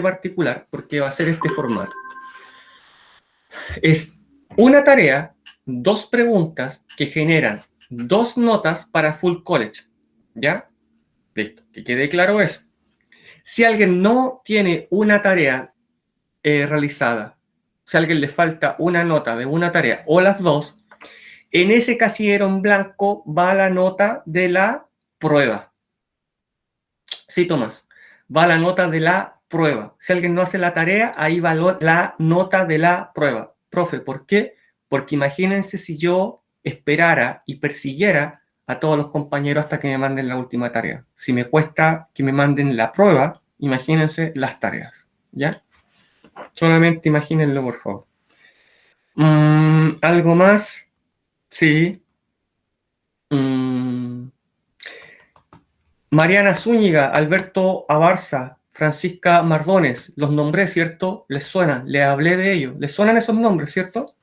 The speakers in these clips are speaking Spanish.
particular, porque va a ser este formato. Es una tarea, 2 preguntas que generan 2 notas para full college. ¿Ya? Listo, que quede claro eso. Si alguien no tiene una tarea realizada, si a alguien le falta una nota de una tarea o las dos, en ese casillero en blanco va la nota de la prueba. Sí, Tomás, va la nota de la prueba. Si alguien no hace la tarea, ahí va la nota de la prueba. Profe, ¿por qué? Porque imagínense si yo esperara y persiguiera a todos los compañeros hasta que me manden la última tarea. Si me cuesta que me manden la prueba, imagínense las tareas, ¿ya? Solamente imagínenlo, por favor. ¿Algo más? Sí. Mariana Zúñiga, Alberto Abarza, Francisca Mardones, los nombré, ¿cierto? ¿Les suenan? Les hablé de ellos. ¿Les suenan esos nombres, cierto?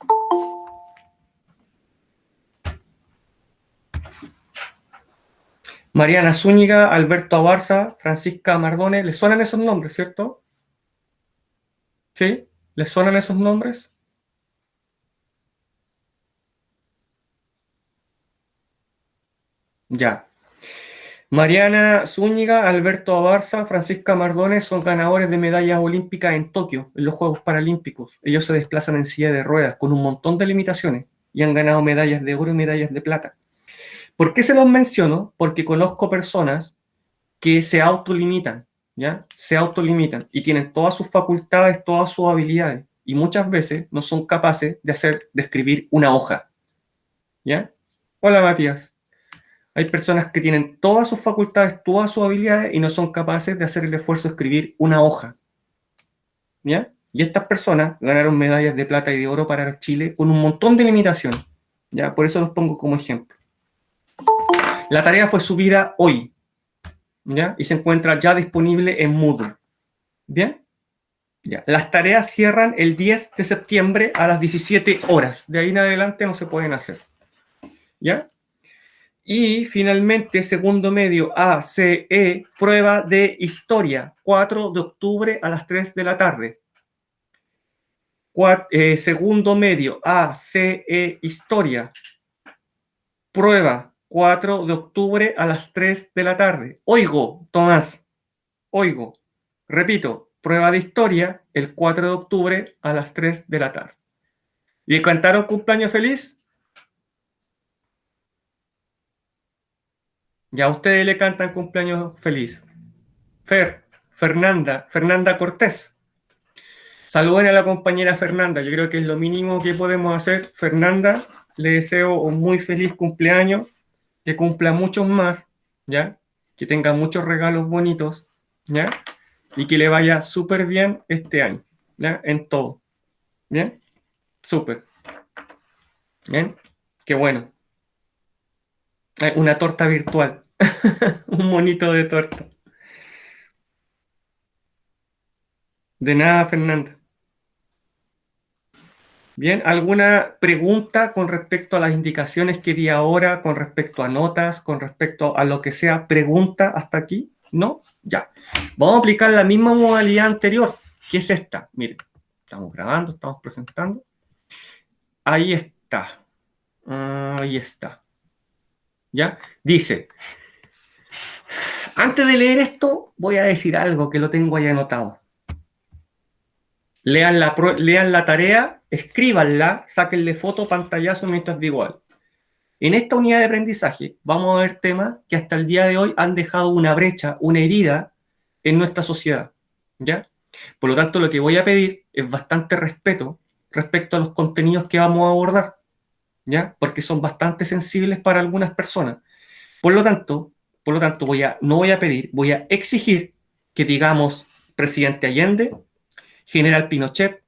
Mariana Zúñiga, Alberto Abarza, Francisca Mardones, ¿les suenan esos nombres, cierto? ¿Sí? ¿Les suenan esos nombres? Ya. Mariana Zúñiga, Alberto Abarza, Francisca Mardones son ganadores de medallas olímpicas en Tokio, en los Juegos Paralímpicos. Ellos se desplazan en silla de ruedas con un montón de limitaciones y han ganado medallas de oro y medallas de plata. ¿Por qué se los menciono? Porque conozco personas que se autolimitan, ¿ya? Se autolimitan y tienen todas sus facultades, todas sus habilidades y muchas veces no son capaces de escribir una hoja, ¿ya? Hola, Matías. Hay personas que tienen todas sus facultades, todas sus habilidades y no son capaces de hacer el esfuerzo de escribir una hoja, ¿ya? Y estas personas ganaron medallas de plata y de oro para Chile con un montón de limitaciones, ¿ya? Por eso los pongo como ejemplo. La tarea fue subida hoy, ¿ya? Y se encuentra ya disponible en Moodle. ¿Bien? Ya. Las tareas cierran el 10 de septiembre a las 17 horas. De ahí en adelante no se pueden hacer. ¿Ya? Y finalmente, segundo medio ACE, prueba de historia, 4 de octubre a las 3 de la tarde. Segundo medio ACE, historia, prueba, 4 de octubre a las 3 de la tarde. Oigo, Tomás, oigo. Repito, prueba de historia el 4 de octubre a las 3 de la tarde. ¿Y cantaron cumpleaños feliz? Ya a ustedes le cantan cumpleaños feliz. Fernanda Cortés. Saluden a la compañera Fernanda. Yo creo que es lo mínimo que podemos hacer. Fernanda, le deseo un muy feliz cumpleaños, que cumpla muchos más, ¿ya? Que tenga muchos regalos bonitos, ¿ya? Y que le vaya súper bien este año, ¿ya? En todo, ¿bien? Súper. ¿Bien? Qué bueno. Una torta virtual. Un monito de torta. De nada, Fernanda. Bien, ¿alguna pregunta con respecto a las indicaciones que di ahora, con respecto a notas, con respecto a lo que sea pregunta hasta aquí? ¿No? Ya. Vamos a aplicar la misma modalidad anterior, que es esta. Miren, estamos grabando, estamos presentando. Ahí está. Ahí está. ¿Ya? Dice, antes de leer esto, voy a decir algo que lo tengo ahí anotado. Lean la tarea, escríbanla, sáquenle foto, pantallazo mientras digo algo. En esta unidad de aprendizaje vamos a ver temas que hasta el día de hoy han dejado una brecha, una herida en nuestra sociedad, ¿ya? Por lo tanto, lo que voy a pedir es bastante respeto respecto a los contenidos que vamos a abordar, ¿ya? Porque son bastante sensibles para algunas personas. Por lo tanto, no voy a pedir, voy a exigir que digamos presidente Allende, general Pinochet,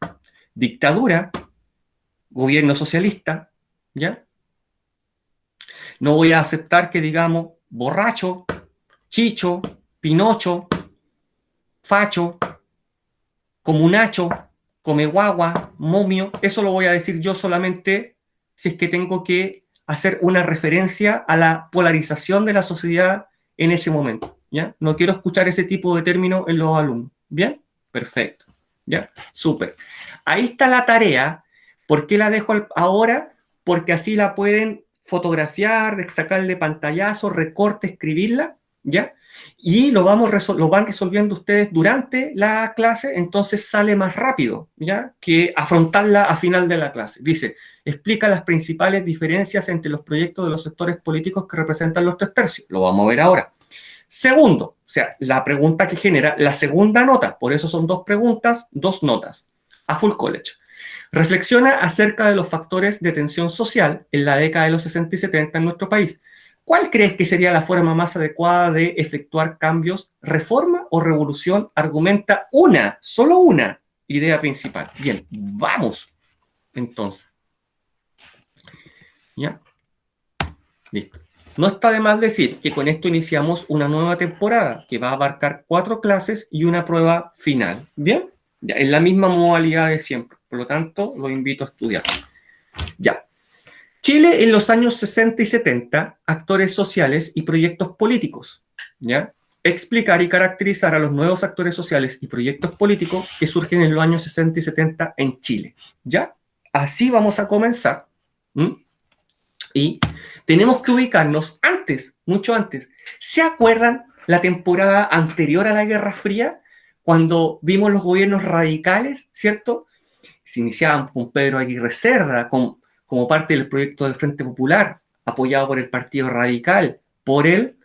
dictadura, gobierno socialista, ¿ya? No voy a aceptar que digamos borracho, chicho, pinocho, facho, comunacho, come guagua, momio. Eso lo voy a decir yo solamente si es que tengo que hacer una referencia a la polarización de la sociedad en ese momento, ¿ya? No quiero escuchar ese tipo de términos en los alumnos, ¿bien? Perfecto. ¿Ya? Súper. Ahí está la tarea. ¿Por qué la dejo ahora? Porque así la pueden fotografiar, sacarle pantallazo, recorte, escribirla, ¿ya? Y lo van resolviendo ustedes durante la clase, entonces sale más rápido, ¿ya? Que afrontarla a final de la clase. Dice, explica las principales diferencias entre los proyectos de los sectores políticos que representan los 3/3. Lo vamos a ver ahora. Segundo, o sea, la pregunta que genera la segunda nota, por eso son dos preguntas, dos notas, a full college. Reflexiona acerca de los factores de tensión social en la década de los 60 y 70 en nuestro país. ¿Cuál crees que sería la forma más adecuada de efectuar cambios, reforma o revolución? Argumenta solo una idea principal. Bien, vamos. Entonces. ¿Ya? Listo. No está de más decir que con esto iniciamos una nueva temporada que va a abarcar 4 clases y una prueba final. ¿Bien? Ya, en la misma modalidad de siempre. Por lo tanto, los invito a estudiar. Ya. Chile en los años 60 y 70, actores sociales y proyectos políticos. ¿Ya? Explicar y caracterizar a los nuevos actores sociales y proyectos políticos que surgen en los años 60 y 70 en Chile. ¿Ya? Así vamos a comenzar. Y tenemos que ubicarnos antes, mucho antes. ¿Se acuerdan la temporada anterior a la Guerra Fría? Cuando vimos los gobiernos radicales, ¿cierto? Se iniciaban con Pedro Aguirre Cerda, como parte del proyecto del Frente Popular, apoyado por el Partido Radical, por el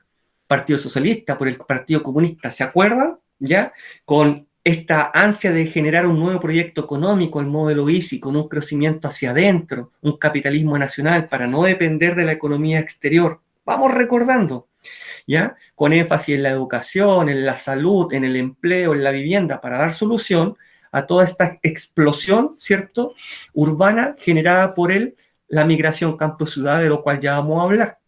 Partido Socialista, por el Partido Comunista. ¿Se acuerdan? ¿Ya? Con esta ansia de generar un nuevo proyecto económico, el modelo ISI, con un crecimiento hacia adentro, un capitalismo nacional para no depender de la economía exterior. Vamos recordando, ¿ya? Con énfasis en la educación, en la salud, en el empleo, en la vivienda, para dar solución a toda esta explosión, ¿cierto?, urbana generada por la migración campo-ciudad, de lo cual ya vamos a hablar,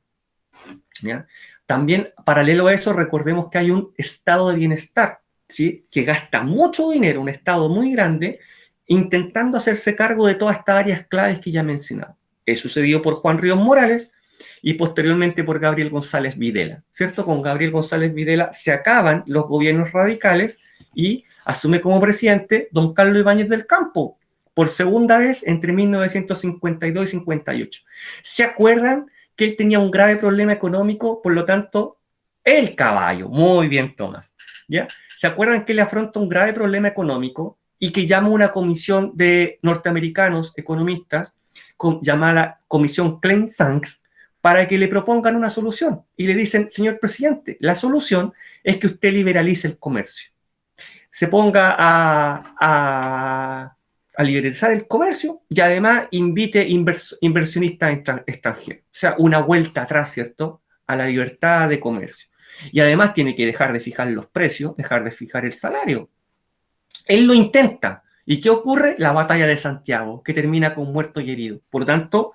¿ya? También, paralelo a eso, recordemos que hay un estado de bienestar, ¿sí?, que gasta mucho dinero, un estado muy grande, intentando hacerse cargo de todas estas áreas claves que ya he mencionado. Es sucedido por Juan Ríos Morales y posteriormente por Gabriel González Videla, ¿cierto? Con Gabriel González Videla se acaban los gobiernos radicales y asume como presidente don Carlos Ibáñez del Campo, por segunda vez entre 1952 y 58. ¿Se acuerdan que él tenía un grave problema económico? Por lo tanto, el caballo, muy bien, Tomás, ¿ya? ¿Se acuerdan que él afronta un grave problema económico y que llama a una comisión de norteamericanos economistas, llamada Comisión Klein-Sanks, para que le propongan una solución? Y le dicen, señor presidente, la solución es que usted liberalice el comercio, se ponga a liberalizar el comercio y además invite inversionistas extranjeros. O sea, una vuelta atrás, ¿cierto?, a la libertad de comercio. Y además tiene que dejar de fijar los precios, dejar de fijar el salario. Él lo intenta. ¿Y qué ocurre? La batalla de Santiago, que termina con muertos y heridos. Por lo tanto,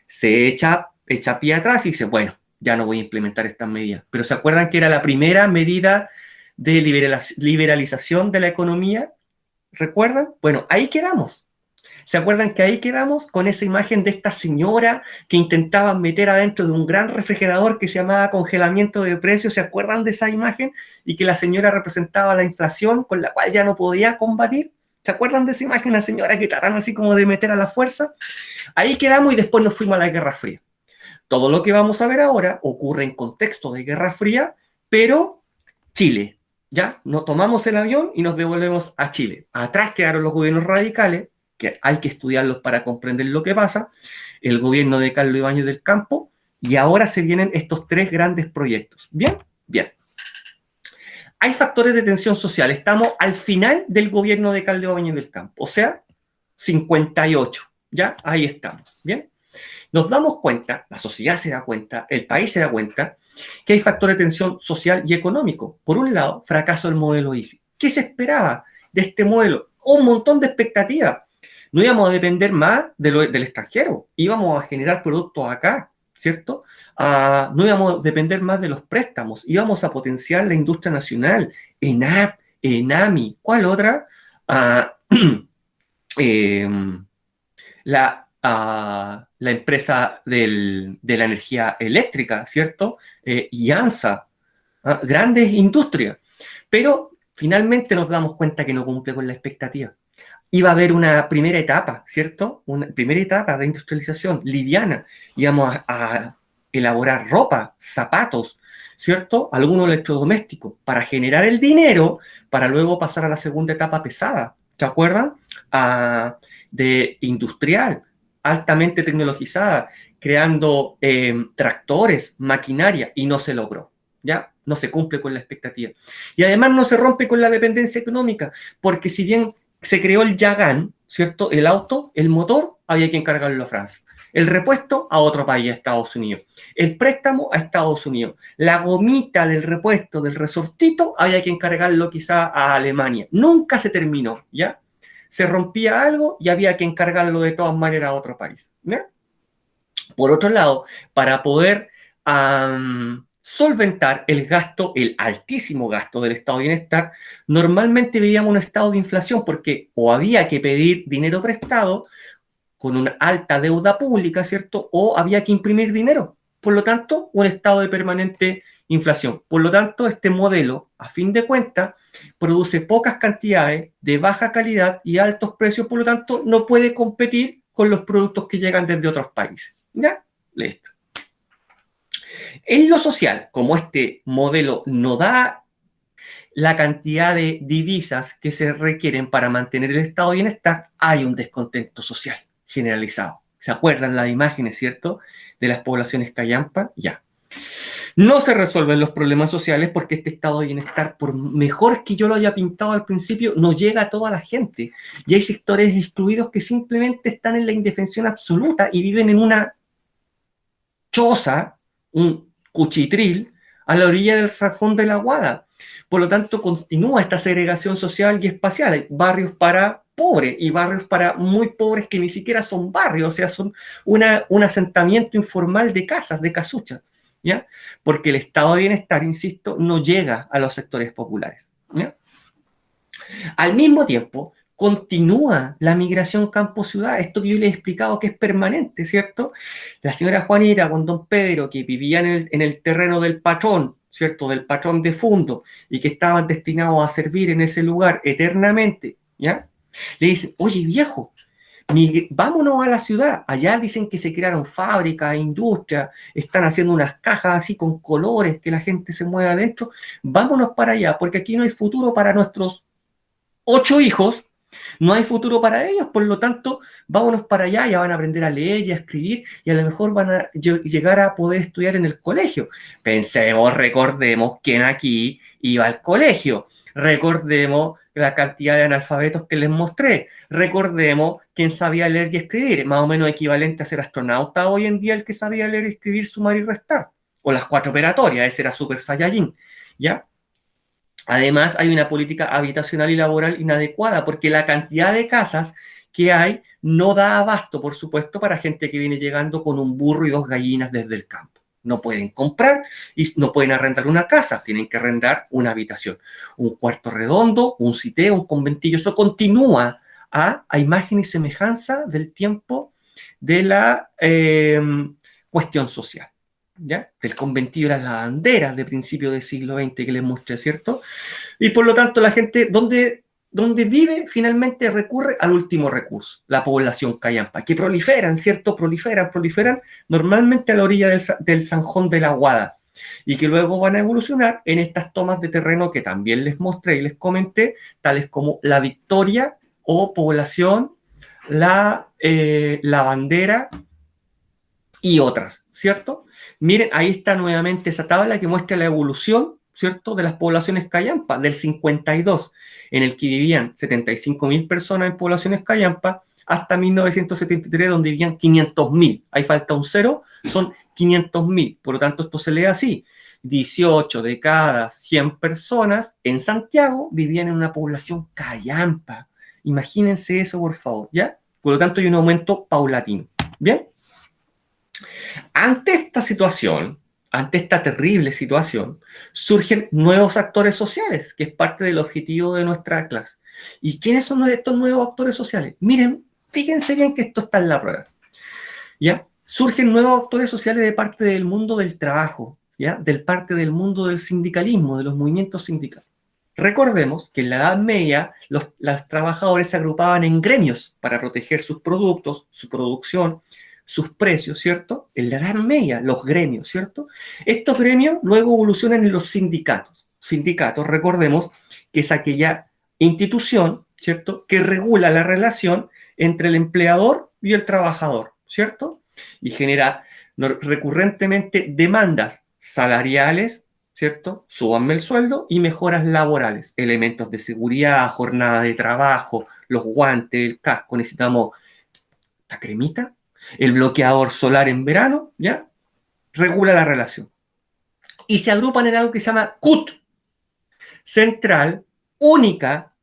se echa pie atrás y dice, bueno, ya no voy a implementar estas medidas. Pero ¿se acuerdan que era la primera medida de liberalización de la economía? ¿Recuerdan? Bueno, ahí quedamos. ¿Se acuerdan que ahí quedamos con esa imagen de esta señora que intentaba meter adentro de un gran refrigerador que se llamaba congelamiento de precios? ¿Se acuerdan de esa imagen? Y que la señora representaba la inflación con la cual ya no podía combatir. ¿Se acuerdan de esa imagen? La señora que trataron así como de meter a la fuerza. Ahí quedamos y después nos fuimos a la Guerra Fría. Todo lo que vamos a ver ahora ocurre en contexto de Guerra Fría, pero Chile. ¿Ya? Nos tomamos el avión y nos devolvemos a Chile. Atrás quedaron los gobiernos radicales, que hay que estudiarlos para comprender lo que pasa, el gobierno de Carlos Ibáñez del Campo, y ahora se vienen estos 3 grandes proyectos. ¿Bien? Bien. Hay factores de tensión social. Estamos al final del gobierno de Carlos Ibáñez del Campo, o sea, 58. ¿Ya? Ahí estamos. ¿Bien? Nos damos cuenta, la sociedad se da cuenta, el país se da cuenta, que hay factores de tensión social y económico. Por un lado, fracaso del modelo ISI. ¿Qué se esperaba de este modelo? Un montón de expectativas. No íbamos a depender más del extranjero, íbamos a generar productos acá, ¿cierto? No íbamos a depender más de los préstamos, íbamos a potenciar la industria nacional, ENAP, ENAMI, ¿cuál otra? La empresa de la energía eléctrica, ¿cierto? Y ANSA, grandes industrias. Pero finalmente nos damos cuenta que no cumple con la expectativa. Iba a haber una primera etapa, ¿cierto? Una primera etapa de industrialización liviana. Íbamos a elaborar ropa, zapatos, ¿cierto? Algunos electrodomésticos, para generar el dinero, para luego pasar a la segunda etapa pesada. ¿Se acuerdan? De industrial, altamente tecnologizada, creando tractores, maquinaria, y no se logró. ¿Ya? No se cumple con la expectativa. Y además no se rompe con la dependencia económica, porque si bien se creó el Yagán, ¿cierto? El auto, el motor, había que encargarlo a Francia. El repuesto a otro país, a Estados Unidos. El préstamo a Estados Unidos. La gomita del repuesto, del resortito, había que encargarlo quizá a Alemania. Nunca se terminó, ¿ya? Se rompía algo y había que encargarlo de todas maneras a otro país, ¿ya? Por otro lado, para poder solventar el gasto, el altísimo gasto del estado de bienestar, normalmente veíamos un estado de inflación porque o había que pedir dinero prestado con una alta deuda pública, ¿cierto? O había que imprimir dinero. Por lo tanto, un estado de permanente inflación. Por lo tanto, este modelo, a fin de cuentas, produce pocas cantidades de baja calidad y altos precios, por lo tanto, no puede competir con los productos que llegan desde otros países. ¿Ya? Listo. En lo social, como este modelo no da la cantidad de divisas que se requieren para mantener el estado de bienestar, hay un descontento social generalizado. ¿Se acuerdan las imágenes, cierto? De las poblaciones callampa, ya. No se resuelven los problemas sociales porque este estado de bienestar, por mejor que yo lo haya pintado al principio, no llega a toda la gente. Y hay sectores excluidos que simplemente están en la indefensión absoluta y viven en una choza, un cuchitril, a la orilla del Sajón de la Guada. Por lo tanto, continúa esta segregación social y espacial. Hay barrios para pobres y barrios para muy pobres que ni siquiera son barrios, o sea, son un asentamiento informal de casas, de casuchas, ¿ya? Porque el estado de bienestar, insisto, no llega a los sectores populares, ¿ya? Al mismo tiempo, continúa la migración campo-ciudad, esto que yo les he explicado que es permanente, ¿cierto? La señora Juanita con don Pedro, que vivía en el terreno del patrón, ¿cierto? Del patrón de fondo, y que estaban destinados a servir en ese lugar eternamente, ¿ya? Le dicen, oye viejo, vámonos a la ciudad. Allá dicen que se crearon fábricas, industrias, están haciendo unas cajas así con colores que la gente se mueva adentro. Vámonos para allá, porque aquí no hay futuro para nuestros 8 hijos, no hay futuro para ellos, por lo tanto, vámonos para allá, ya van a aprender a leer y a escribir y a lo mejor van a llegar a poder estudiar en el colegio. Pensemos, recordemos quién aquí iba al colegio, recordemos la cantidad de analfabetos que les mostré, recordemos quién sabía leer y escribir, más o menos equivalente a ser astronauta hoy en día el que sabía leer y escribir, sumar y restar, o las 4 operatorias, ese era Super Saiyajin, ¿ya? Además, hay una política habitacional y laboral inadecuada porque la cantidad de casas que hay no da abasto, por supuesto, para gente que viene llegando con un burro y 2 gallinas desde el campo. No pueden comprar y no pueden arrendar una casa, tienen que arrendar una habitación, un cuarto redondo, un cité, un conventillo. Eso continúa a imagen y semejanza del tiempo de la cuestión social. ¿Ya? Del conventillo de las lavanderas de principios del siglo XX que les mostré, ¿cierto? Y por lo tanto la gente, donde vive, finalmente recurre al último recurso, la población callampa, que proliferan, ¿cierto? Proliferan normalmente a la orilla del Zanjón de la Guada, y que luego van a evolucionar en estas tomas de terreno que también les mostré y les comenté, tales como La Victoria o población, la Bandera y otras, ¿cierto? Miren, ahí está nuevamente esa tabla que muestra la evolución, ¿cierto?, de las poblaciones callampa, del 52, en el que vivían 75.000 personas en poblaciones callampa, hasta 1973, donde vivían 500.000. Ahí falta un cero, son 500.000. Por lo tanto, esto se lee así. 18 de cada 100 personas en Santiago vivían en una población callampa. Imagínense eso, por favor, ¿ya? Por lo tanto, hay un aumento paulatino. ¿Bien? Ante esta situación, ante esta terrible situación, surgen nuevos actores sociales, que es parte del objetivo de nuestra clase. ¿Y quiénes son estos nuevos actores sociales? Miren, fíjense bien que esto está en la prueba. ¿Ya? Surgen nuevos actores sociales de parte del mundo del trabajo, ¿ya? Del parte del mundo del sindicalismo, de los movimientos sindicales. Recordemos que en la Edad Media los trabajadores se agrupaban en gremios para proteger sus productos, su producción, sus precios, ¿cierto? En la Edad Media, los gremios, ¿cierto? Estos gremios luego evolucionan en los sindicatos. Sindicatos, recordemos que es aquella institución, ¿cierto?, que regula la relación entre el empleador y el trabajador, ¿cierto? Y genera recurrentemente demandas salariales, ¿cierto? Súbanme el sueldo y mejoras laborales, elementos de seguridad, jornada de trabajo, los guantes, el casco, necesitamos la cremita, el bloqueador solar en verano, ¿ya? Regula la relación. Y se agrupan en algo que se llama CUT, Central Única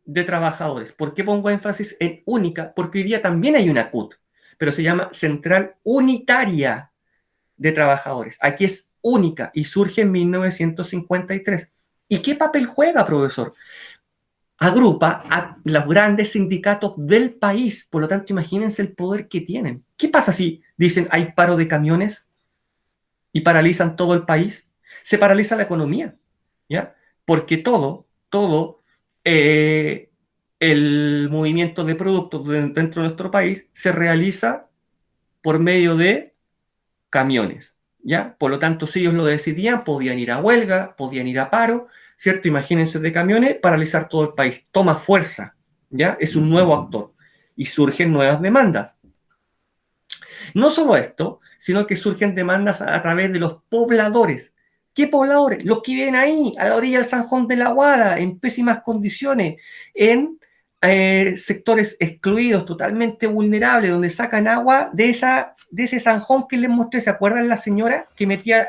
de Trabajadores. ¿Por qué pongo énfasis en única? Porque hoy día también hay una CUT, pero se llama Central Unitaria de Trabajadores. Aquí es única y surge en 1953. ¿Y qué papel juega, profesor? Agrupa a los grandes sindicatos del país. Por lo tanto, imagínense el poder que tienen. ¿Qué pasa si dicen hay paro de camiones y paralizan todo el país? Se paraliza la economía, ¿ya? Porque eh, el movimiento de productos dentro de nuestro país se realiza por medio de camiones, ¿ya? Por lo tanto, si ellos lo decidían, podían ir a huelga, podían ir a paro, ¿cierto? Imagínense de camiones, paralizar todo el país. Toma fuerza, ¿ya? Es un nuevo actor y surgen nuevas demandas. No solo esto, sino que surgen demandas a través de los pobladores. ¿Qué pobladores? Los que viven ahí, a la orilla del Sanjón de la Guada, en pésimas condiciones, en sectores excluidos, totalmente vulnerables, donde sacan agua de ese zanjón que les mostré. ¿Se acuerdan la señora que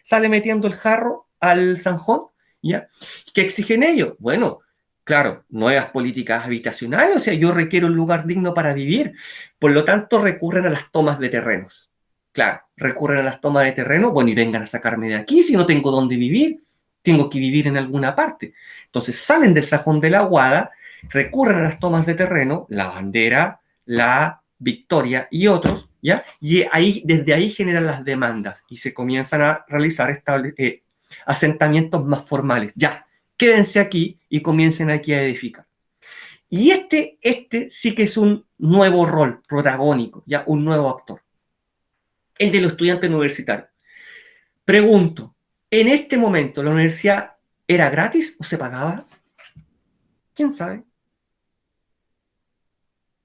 sale metiendo el jarro al zanjón? ¿Ya? ¿Qué exigen ellos? Bueno, claro, nuevas políticas habitacionales, o sea, yo requiero un lugar digno para vivir. Por lo tanto, recurren a las tomas de terrenos. Claro, recurren a las tomas de terreno, bueno, y vengan a sacarme de aquí si no tengo dónde vivir, tengo que vivir en alguna parte. Entonces salen del Sajón de la Guada, recurren a las tomas de terreno, la Bandera, la Victoria y otros, ¿ya? Y desde ahí generan las demandas y se comienzan a realizar asentamientos más formales. Ya, quédense aquí y comiencen aquí a edificar. Y este sí que es un nuevo rol protagónico, ya un nuevo actor, el de los estudiantes universitarios. Pregunto, ¿en este momento la universidad era gratis o se pagaba? ¿Quién sabe?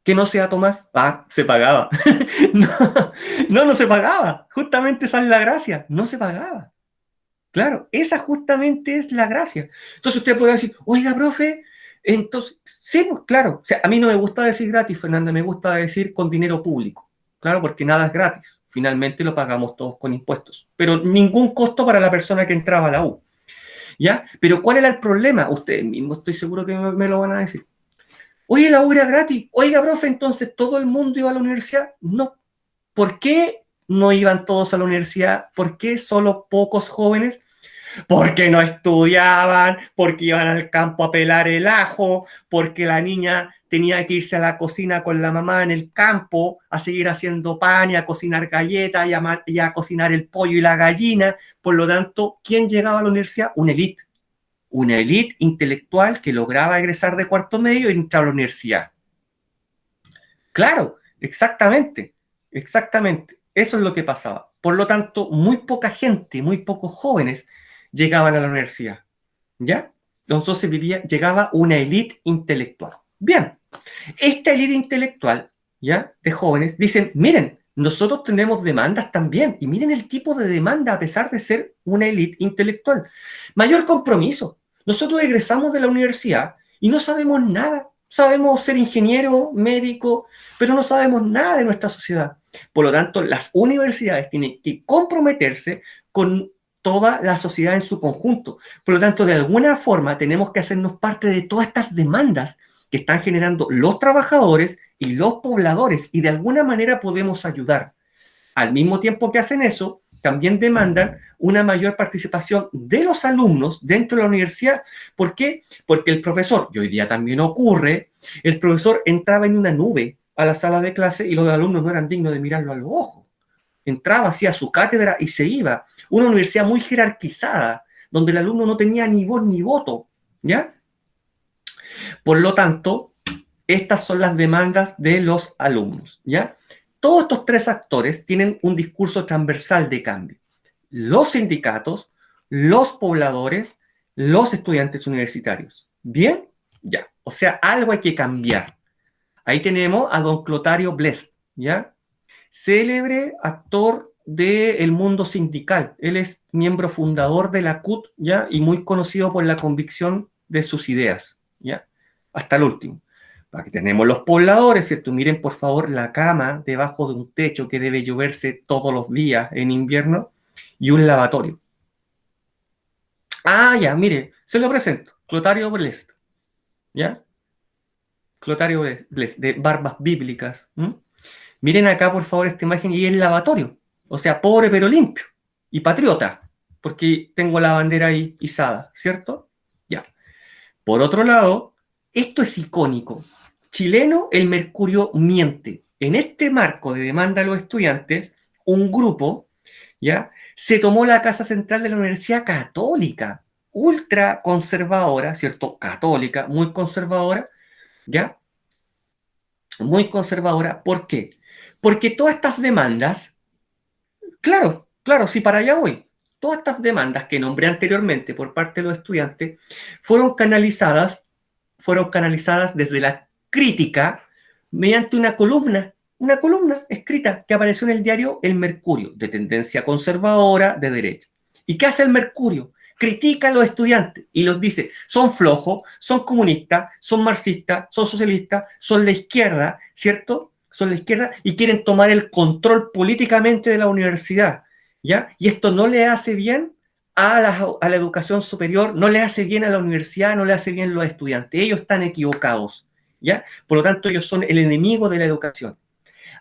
¿Que no sea Tomás? Ah, se pagaba. No se pagaba. Justamente esa es la gracia. No se pagaba. Claro, esa justamente es la gracia. Entonces usted puede decir, oiga, profe, entonces, sí, pues claro. O sea, a mí no me gusta decir gratis, Fernanda, me gusta decir con dinero público. Claro, porque nada es gratis. Finalmente lo pagamos todos con impuestos. Pero ningún costo para la persona que entraba a la U. ¿Ya? Pero ¿cuál era el problema? Ustedes mismos estoy seguro que me lo van a decir. Oye, la U era gratis. Oiga, profe, entonces todo el mundo iba a la universidad. No. ¿Por qué no iban todos a la universidad? ¿Por qué solo pocos jóvenes? Porque no estudiaban, porque iban al campo a pelar el ajo, porque la niña tenía que irse a la cocina con la mamá en el campo a seguir haciendo pan y a cocinar galletas y a cocinar el pollo y la gallina. Por lo tanto, ¿quién llegaba a la universidad? Una élite intelectual que lograba egresar de cuarto medio y entrar a la universidad. Claro, exactamente. Eso es lo que pasaba. Por lo tanto, muy poca gente, muy pocos jóvenes llegaban a la universidad, ¿ya? Entonces llegaba una élite intelectual. Bien, esta élite intelectual, ¿ya? De jóvenes, dicen, miren, nosotros tenemos demandas también, y miren el tipo de demanda a pesar de ser una élite intelectual. Mayor compromiso. Nosotros egresamos de la universidad y no sabemos nada. Sabemos ser ingeniero, médico, pero no sabemos nada de nuestra sociedad. Por lo tanto, las universidades tienen que comprometerse con toda la sociedad en su conjunto. Por lo tanto, de alguna forma tenemos que hacernos parte de todas estas demandas que están generando los trabajadores y los pobladores, y de alguna manera podemos ayudar. Al mismo tiempo que hacen eso, también demandan una mayor participación de los alumnos dentro de la universidad. ¿Por qué? Porque el profesor, y hoy día también ocurre, el profesor entraba en una nube a la sala de clase y los alumnos no eran dignos de mirarlo a los ojos. Entraba, hacía su cátedra y se iba. Una universidad muy jerarquizada, donde el alumno no tenía ni voz ni voto, ¿ya? Por lo tanto, estas son las demandas de los alumnos, ¿ya? Todos estos tres actores tienen un discurso transversal de cambio. Los sindicatos, los pobladores, los estudiantes universitarios. ¿Bien? Ya. O sea, algo hay que cambiar. Ahí tenemos a don Clotario Blest, ¿ya? Célebre actor del mundo sindical. Él es miembro fundador de la CUT, ¿ya? Y muy conocido por la convicción de sus ideas, ¿ya? Hasta el último. Aquí tenemos los pobladores, ¿cierto? Miren, por favor, la cama debajo de un techo que debe lloverse todos los días en invierno y un lavatorio. Ah, ya, mire, se lo presento. Clotario Blest, ¿ya? Clotario Blest, de Barbas Bíblicas. Miren acá, por favor, esta imagen y el lavatorio. O sea, pobre pero limpio. Y patriota, porque tengo la bandera ahí izada, ¿cierto? Ya. Por otro lado, esto es icónico. Chileno, el Mercurio miente. En este marco de demanda a los estudiantes, un grupo, ¿ya? Se tomó la casa central de la Universidad Católica, ultra conservadora, ¿cierto? Católica, muy conservadora, ¿ya? Muy conservadora. ¿Por qué? Porque todas estas demandas, claro, claro, sí, para allá voy. Todas estas demandas que nombré anteriormente por parte de los estudiantes fueron canalizadas desde la crítica mediante una columna escrita que apareció en el diario El Mercurio, de tendencia conservadora de derecha. ¿Y qué hace el Mercurio? Critica a los estudiantes y los dice, son flojos, son comunistas, son marxistas, son socialistas, son la izquierda, ¿cierto? Son la izquierda y quieren tomar el control políticamente de la universidad, ¿ya? Y esto no le hace bien a la educación superior, no le hace bien a la universidad, no le hace bien a los estudiantes. Ellos están equivocados, ¿ya? Por lo tanto, ellos son el enemigo de la educación.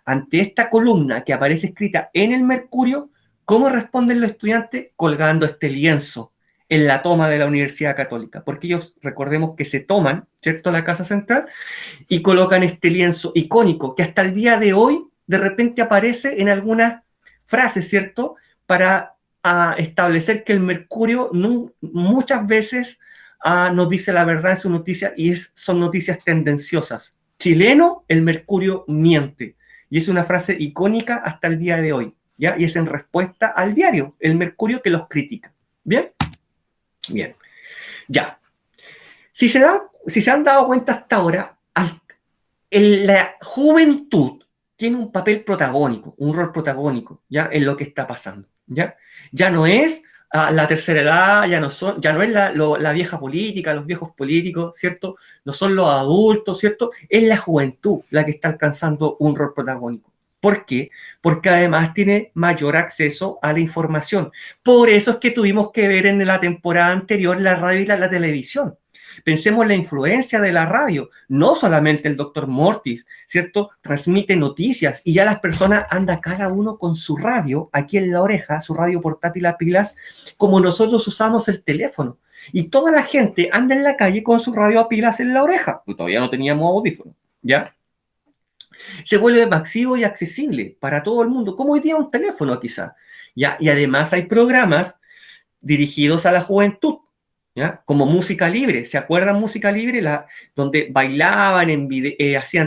Ante esta columna que aparece escrita en el Mercurio, ¿cómo responden los estudiantes? Colgando este lienzo en la toma de la Universidad Católica, porque ellos, recordemos que se toman, ¿cierto?, la Casa Central y colocan este lienzo icónico que hasta el día de hoy de repente aparece en algunas frases, ¿cierto?, para establecer que el Mercurio muchas veces nos dice la verdad en sus noticias y son noticias tendenciosas. Chileno, el Mercurio miente. Y es una frase icónica hasta el día de hoy, ¿ya? Y es en respuesta al diario, el Mercurio, que los critica. ¿Bien? Bien. Ya. Si se han dado cuenta hasta ahora, la juventud tiene un papel protagónico, un rol protagónico, ¿ya? En lo que está pasando, ¿ya? Ya no es la tercera edad, ya no es la vieja política, los viejos políticos, ¿cierto? No son los adultos, ¿cierto? Es la juventud la que está alcanzando un rol protagónico. ¿Por qué? Porque además tiene mayor acceso a la información. Por eso es que tuvimos que ver en la temporada anterior la radio y la televisión. Pensemos en la influencia de la radio. No solamente el doctor Mortis, ¿cierto? Transmite noticias y ya las personas andan cada uno con su radio aquí en la oreja, su radio portátil a pilas, como nosotros usamos el teléfono. Y toda la gente anda en la calle con su radio a pilas en la oreja. Pues todavía no teníamos audífono, ¿ya? Se vuelve masivo y accesible para todo el mundo, como hoy día un teléfono quizá, ¿ya? Y además hay programas dirigidos a la juventud, ¿ya? Como Música Libre. ¿Se acuerdan Música Libre? Donde bailaban,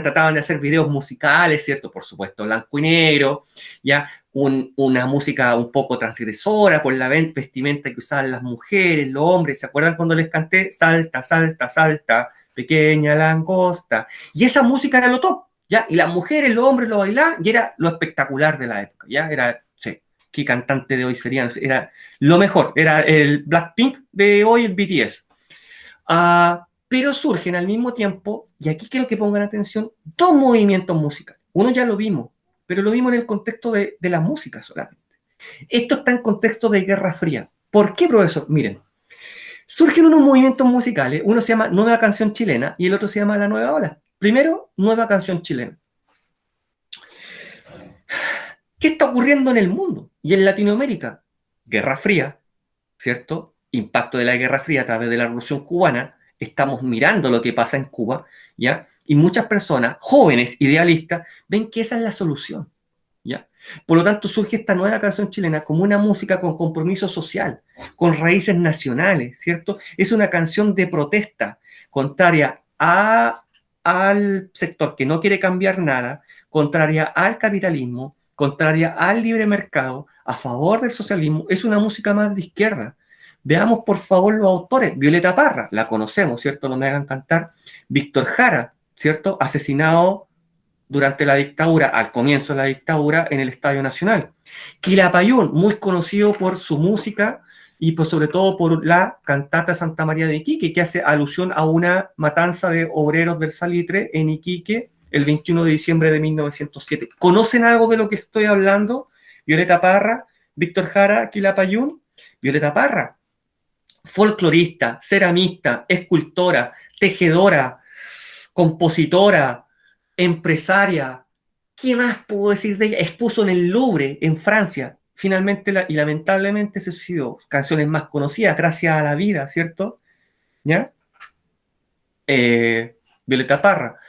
trataban de hacer videos musicales, ¿cierto? Por supuesto, blanco y negro, ¿ya? Una música un poco transgresora por la vestimenta que usaban las mujeres, los hombres. ¿Se acuerdan cuando les canté? Salta, salta, salta, pequeña langosta. Y esa música era lo top, ¿ya? Y las mujeres, los hombres lo bailaban y era lo espectacular de la época, ¿ya? Era, sí, qué cantante de hoy serían, era lo mejor, era el Blackpink de hoy, el BTS. Pero surgen al mismo tiempo, y aquí quiero que pongan atención, dos movimientos musicales. Uno ya lo vimos, pero lo vimos en el contexto de la música solamente. Esto está en contexto de Guerra Fría. ¿Por qué, profesor? Miren, surgen unos movimientos musicales, uno se llama Nueva Canción Chilena y el otro se llama La Nueva Ola. Primero, Nueva Canción Chilena. ¿Qué está ocurriendo en el mundo y en Latinoamérica? Guerra Fría, ¿cierto? Impacto de la Guerra Fría a través de la Revolución Cubana. Estamos mirando lo que pasa en Cuba, ¿ya? Y muchas personas, jóvenes, idealistas, ven que esa es la solución, ¿ya? Por lo tanto, surge esta nueva canción chilena como una música con compromiso social, con raíces nacionales, ¿cierto? Es una canción de protesta, contraria al sector que no quiere cambiar nada, contraria al capitalismo, contraria al libre mercado, a favor del socialismo. Es una música más de izquierda. Veamos, por favor, los autores. Violeta Parra, la conocemos, ¿cierto? No me hagan cantar. Víctor Jara, ¿cierto? Asesinado durante la dictadura, al comienzo de la dictadura, en el Estadio Nacional. Quilapayún, muy conocido por su música y sobre todo por la cantata Santa María de Iquique, que hace alusión a una matanza de obreros del Salitre en Iquique el 21 de diciembre de 1907. ¿Conocen algo de lo que estoy hablando? Violeta Parra, Víctor Jara, Quilapayún. Violeta Parra, folclorista, ceramista, escultora, tejedora, compositora, empresaria. ¿Qué más puedo decir de ella? Expuso en el Louvre, en Francia. Finalmente, y lamentablemente se suicidó. Canciones más conocidas, Gracias a la vida, ¿cierto? ¿Ya? Violeta Parra.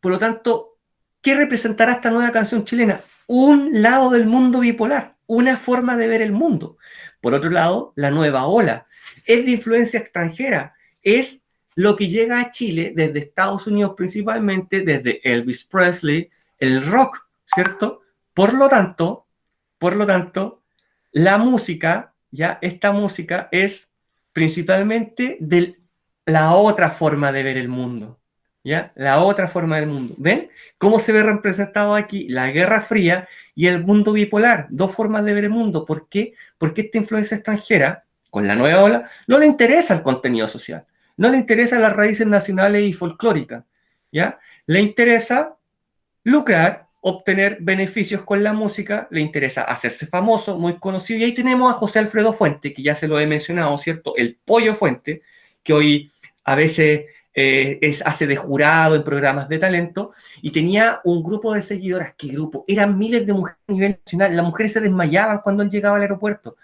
Por lo tanto, ¿qué representará esta nueva canción chilena? Un lado del mundo bipolar, una forma de ver el mundo. Por otro lado, la nueva ola. Es de influencia extranjera, es lo que llega a Chile desde Estados Unidos principalmente, desde Elvis Presley, el rock, ¿cierto? Por lo tanto, la música, ya esta música es principalmente de la otra forma de ver el mundo, ¿ya? La otra forma del mundo. ¿Ven cómo se ve representado aquí la Guerra Fría y el mundo bipolar? Dos formas de ver el mundo. ¿Por qué? Porque esta influencia extranjera, con la nueva ola, no le interesa el contenido social, no le interesan las raíces nacionales y folclóricas, ¿ya? Le interesa lucrar, obtener beneficios con la música, le interesa hacerse famoso, muy conocido. Y ahí tenemos a José Alfredo Fuente, que ya se lo he mencionado, ¿cierto? El Pollo Fuente, que hoy a veces hace de jurado en programas de talento, y tenía un grupo de seguidoras. ¿Qué grupo? Eran miles de mujeres a nivel nacional. Las mujeres se desmayaban cuando él llegaba al aeropuerto.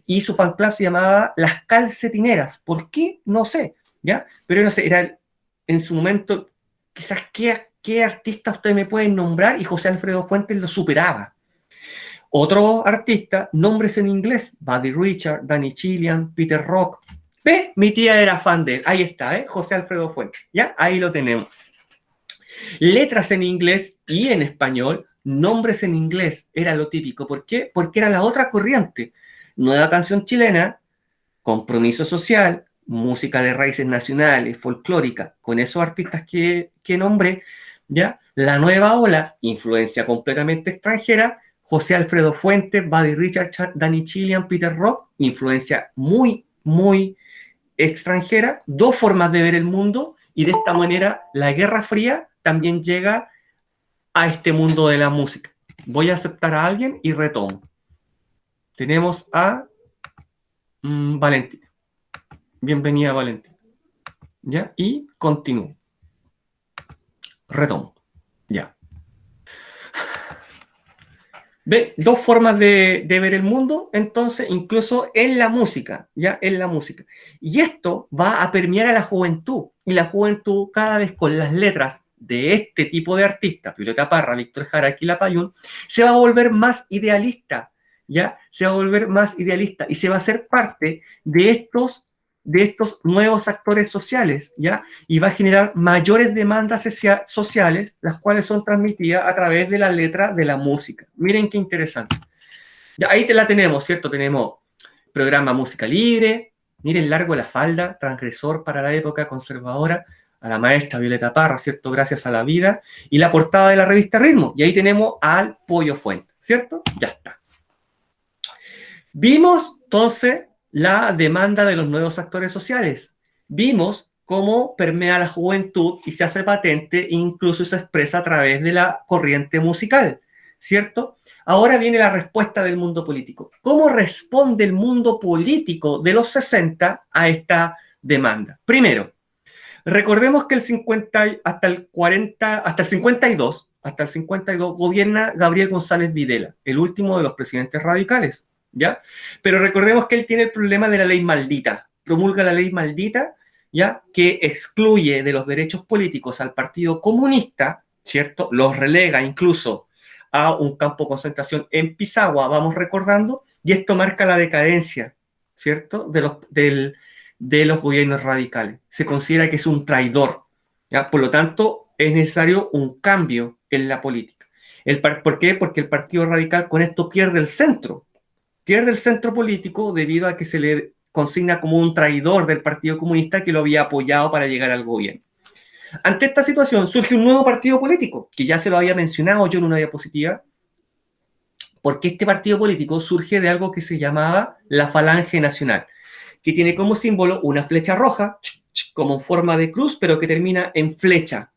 Y su fan club se llamaba Las Calcetineras. ¿Por qué? No sé, ¿ya? Pero no sé, era en su momento, quizás, ¿qué artista ustedes me pueden nombrar? Y José Alfredo Fuentes lo superaba. Otro artista, nombres en inglés, Buddy Richard, Danny Chilean, Peter Rock. ¿Ve? Mi tía era fan de él. Ahí está, ¿eh? José Alfredo Fuentes. ¿Ya? Ahí lo tenemos. Letras en inglés y en español, nombres en inglés, era lo típico. ¿Por qué? Porque era la otra corriente. Nueva canción chilena, compromiso social, música de raíces nacionales, folclórica, con esos artistas que nombré, ¿ya? La nueva ola, influencia completamente extranjera, José Alfredo Fuentes, Buddy Richard, Danny Chilean, Peter Rock, influencia muy, muy extranjera, dos formas de ver el mundo, y de esta manera la Guerra Fría también llega a este mundo de la música. Voy a aceptar a alguien y retomo. Tenemos a Valentina. Bienvenida, Valentina. ¿Ya? Y continúo. Retomo. Ya. ¿Ve? Dos formas de ver el mundo, entonces, incluso en la música, ¿ya? En la música. Y esto va a permear a la juventud. Y la juventud, cada vez con las letras de este tipo de artistas, Violeta Parra, Víctor Jara, Quilapayún, se va a volver más idealista, ¿ya? Se va a volver más idealista y se va a hacer parte de estos nuevos actores sociales, ¿ya? Y va a generar mayores demandas sociales, las cuales son transmitidas a través de la letra de la música. Miren qué interesante. Ya, ahí te la tenemos, ¿cierto? Tenemos programa Música Libre, miren Largo la Falda, transgresor para la época conservadora, a la maestra Violeta Parra, ¿cierto? Gracias a la vida, y la portada de la revista Ritmo, y ahí tenemos al Pollo Fuente, ¿cierto? Ya está. Vimos, entonces, la demanda de los nuevos actores sociales. Vimos cómo permea la juventud y se hace patente, incluso se expresa a través de la corriente musical, ¿cierto? Ahora viene la respuesta del mundo político. ¿Cómo responde el mundo político de los 60 a esta demanda? Primero, recordemos que hasta el 52 gobierna Gabriel González Videla, el último de los presidentes radicales, ¿ya? Pero recordemos que él tiene el problema de la ley maldita, promulga la ley maldita, ¿ya? Que excluye de los derechos políticos al Partido Comunista, ¿cierto? Los relega incluso a un campo de concentración en Pisagua, vamos recordando, y esto marca la decadencia, ¿cierto?, de los gobiernos radicales. Se considera que es un traidor, ¿ya? Por lo tanto, es necesario un cambio en la política. ¿Por qué? Porque el Partido Radical con esto pierde el centro político debido a que se le consigna como un traidor del Partido Comunista que lo había apoyado para llegar al gobierno. Ante esta situación surge un nuevo partido político, que ya se lo había mencionado yo en una diapositiva, porque este partido político surge de algo que se llamaba la Falange Nacional, que tiene como símbolo una flecha roja, como en forma de cruz, pero que termina en flecha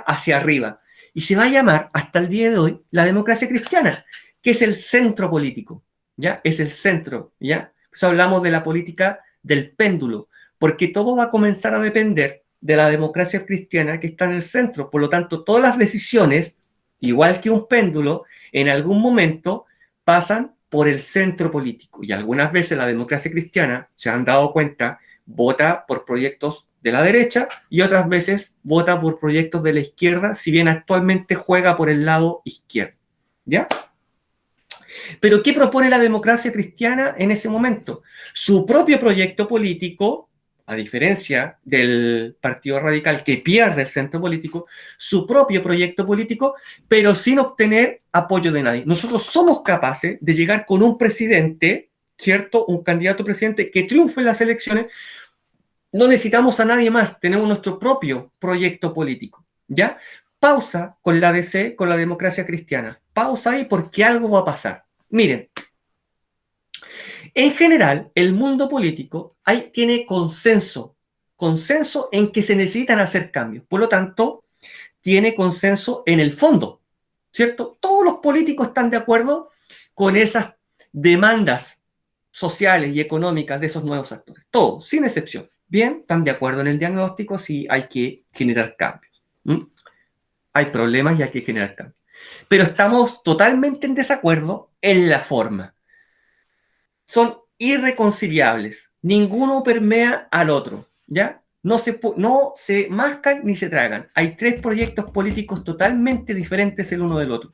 hacia arriba. Y se va a llamar, hasta el día de hoy, la democracia cristiana, que es el centro político, ¿ya? Es el centro, ¿ya? Pues hablamos de la política del péndulo, porque todo va a comenzar a depender de la democracia cristiana que está en el centro. Por lo tanto, todas las decisiones, igual que un péndulo, en algún momento pasan por el centro político. Y algunas veces la democracia cristiana, se han dado cuenta, vota por proyectos de la derecha y otras veces vota por proyectos de la izquierda, si bien actualmente juega por el lado izquierdo. ¿Ya? Pero ¿qué propone la democracia cristiana en ese momento? Su propio proyecto político, a diferencia del Partido Radical que pierde el centro político, su propio proyecto político, pero sin obtener apoyo de nadie. Nosotros somos capaces de llegar con un presidente, ¿cierto? Un candidato presidente que triunfe en las elecciones. No necesitamos a nadie más, tenemos nuestro propio proyecto político, ¿ya? Pausa con la DC, con la democracia cristiana. Pausa ahí porque algo va a pasar. Miren, en general, el mundo político tiene consenso en que se necesitan hacer cambios. Por lo tanto, tiene consenso en el fondo, ¿cierto? Todos los políticos están de acuerdo con esas demandas sociales y económicas de esos nuevos actores. Todos, sin excepción. Bien, están de acuerdo en el diagnóstico, sí hay que generar cambios. Hay problemas y hay que generar cambios. Pero estamos totalmente en desacuerdo en la forma. Son irreconciliables. Ninguno permea al otro, ¿ya? No se mascan ni se tragan. Hay tres proyectos políticos totalmente diferentes el uno del otro.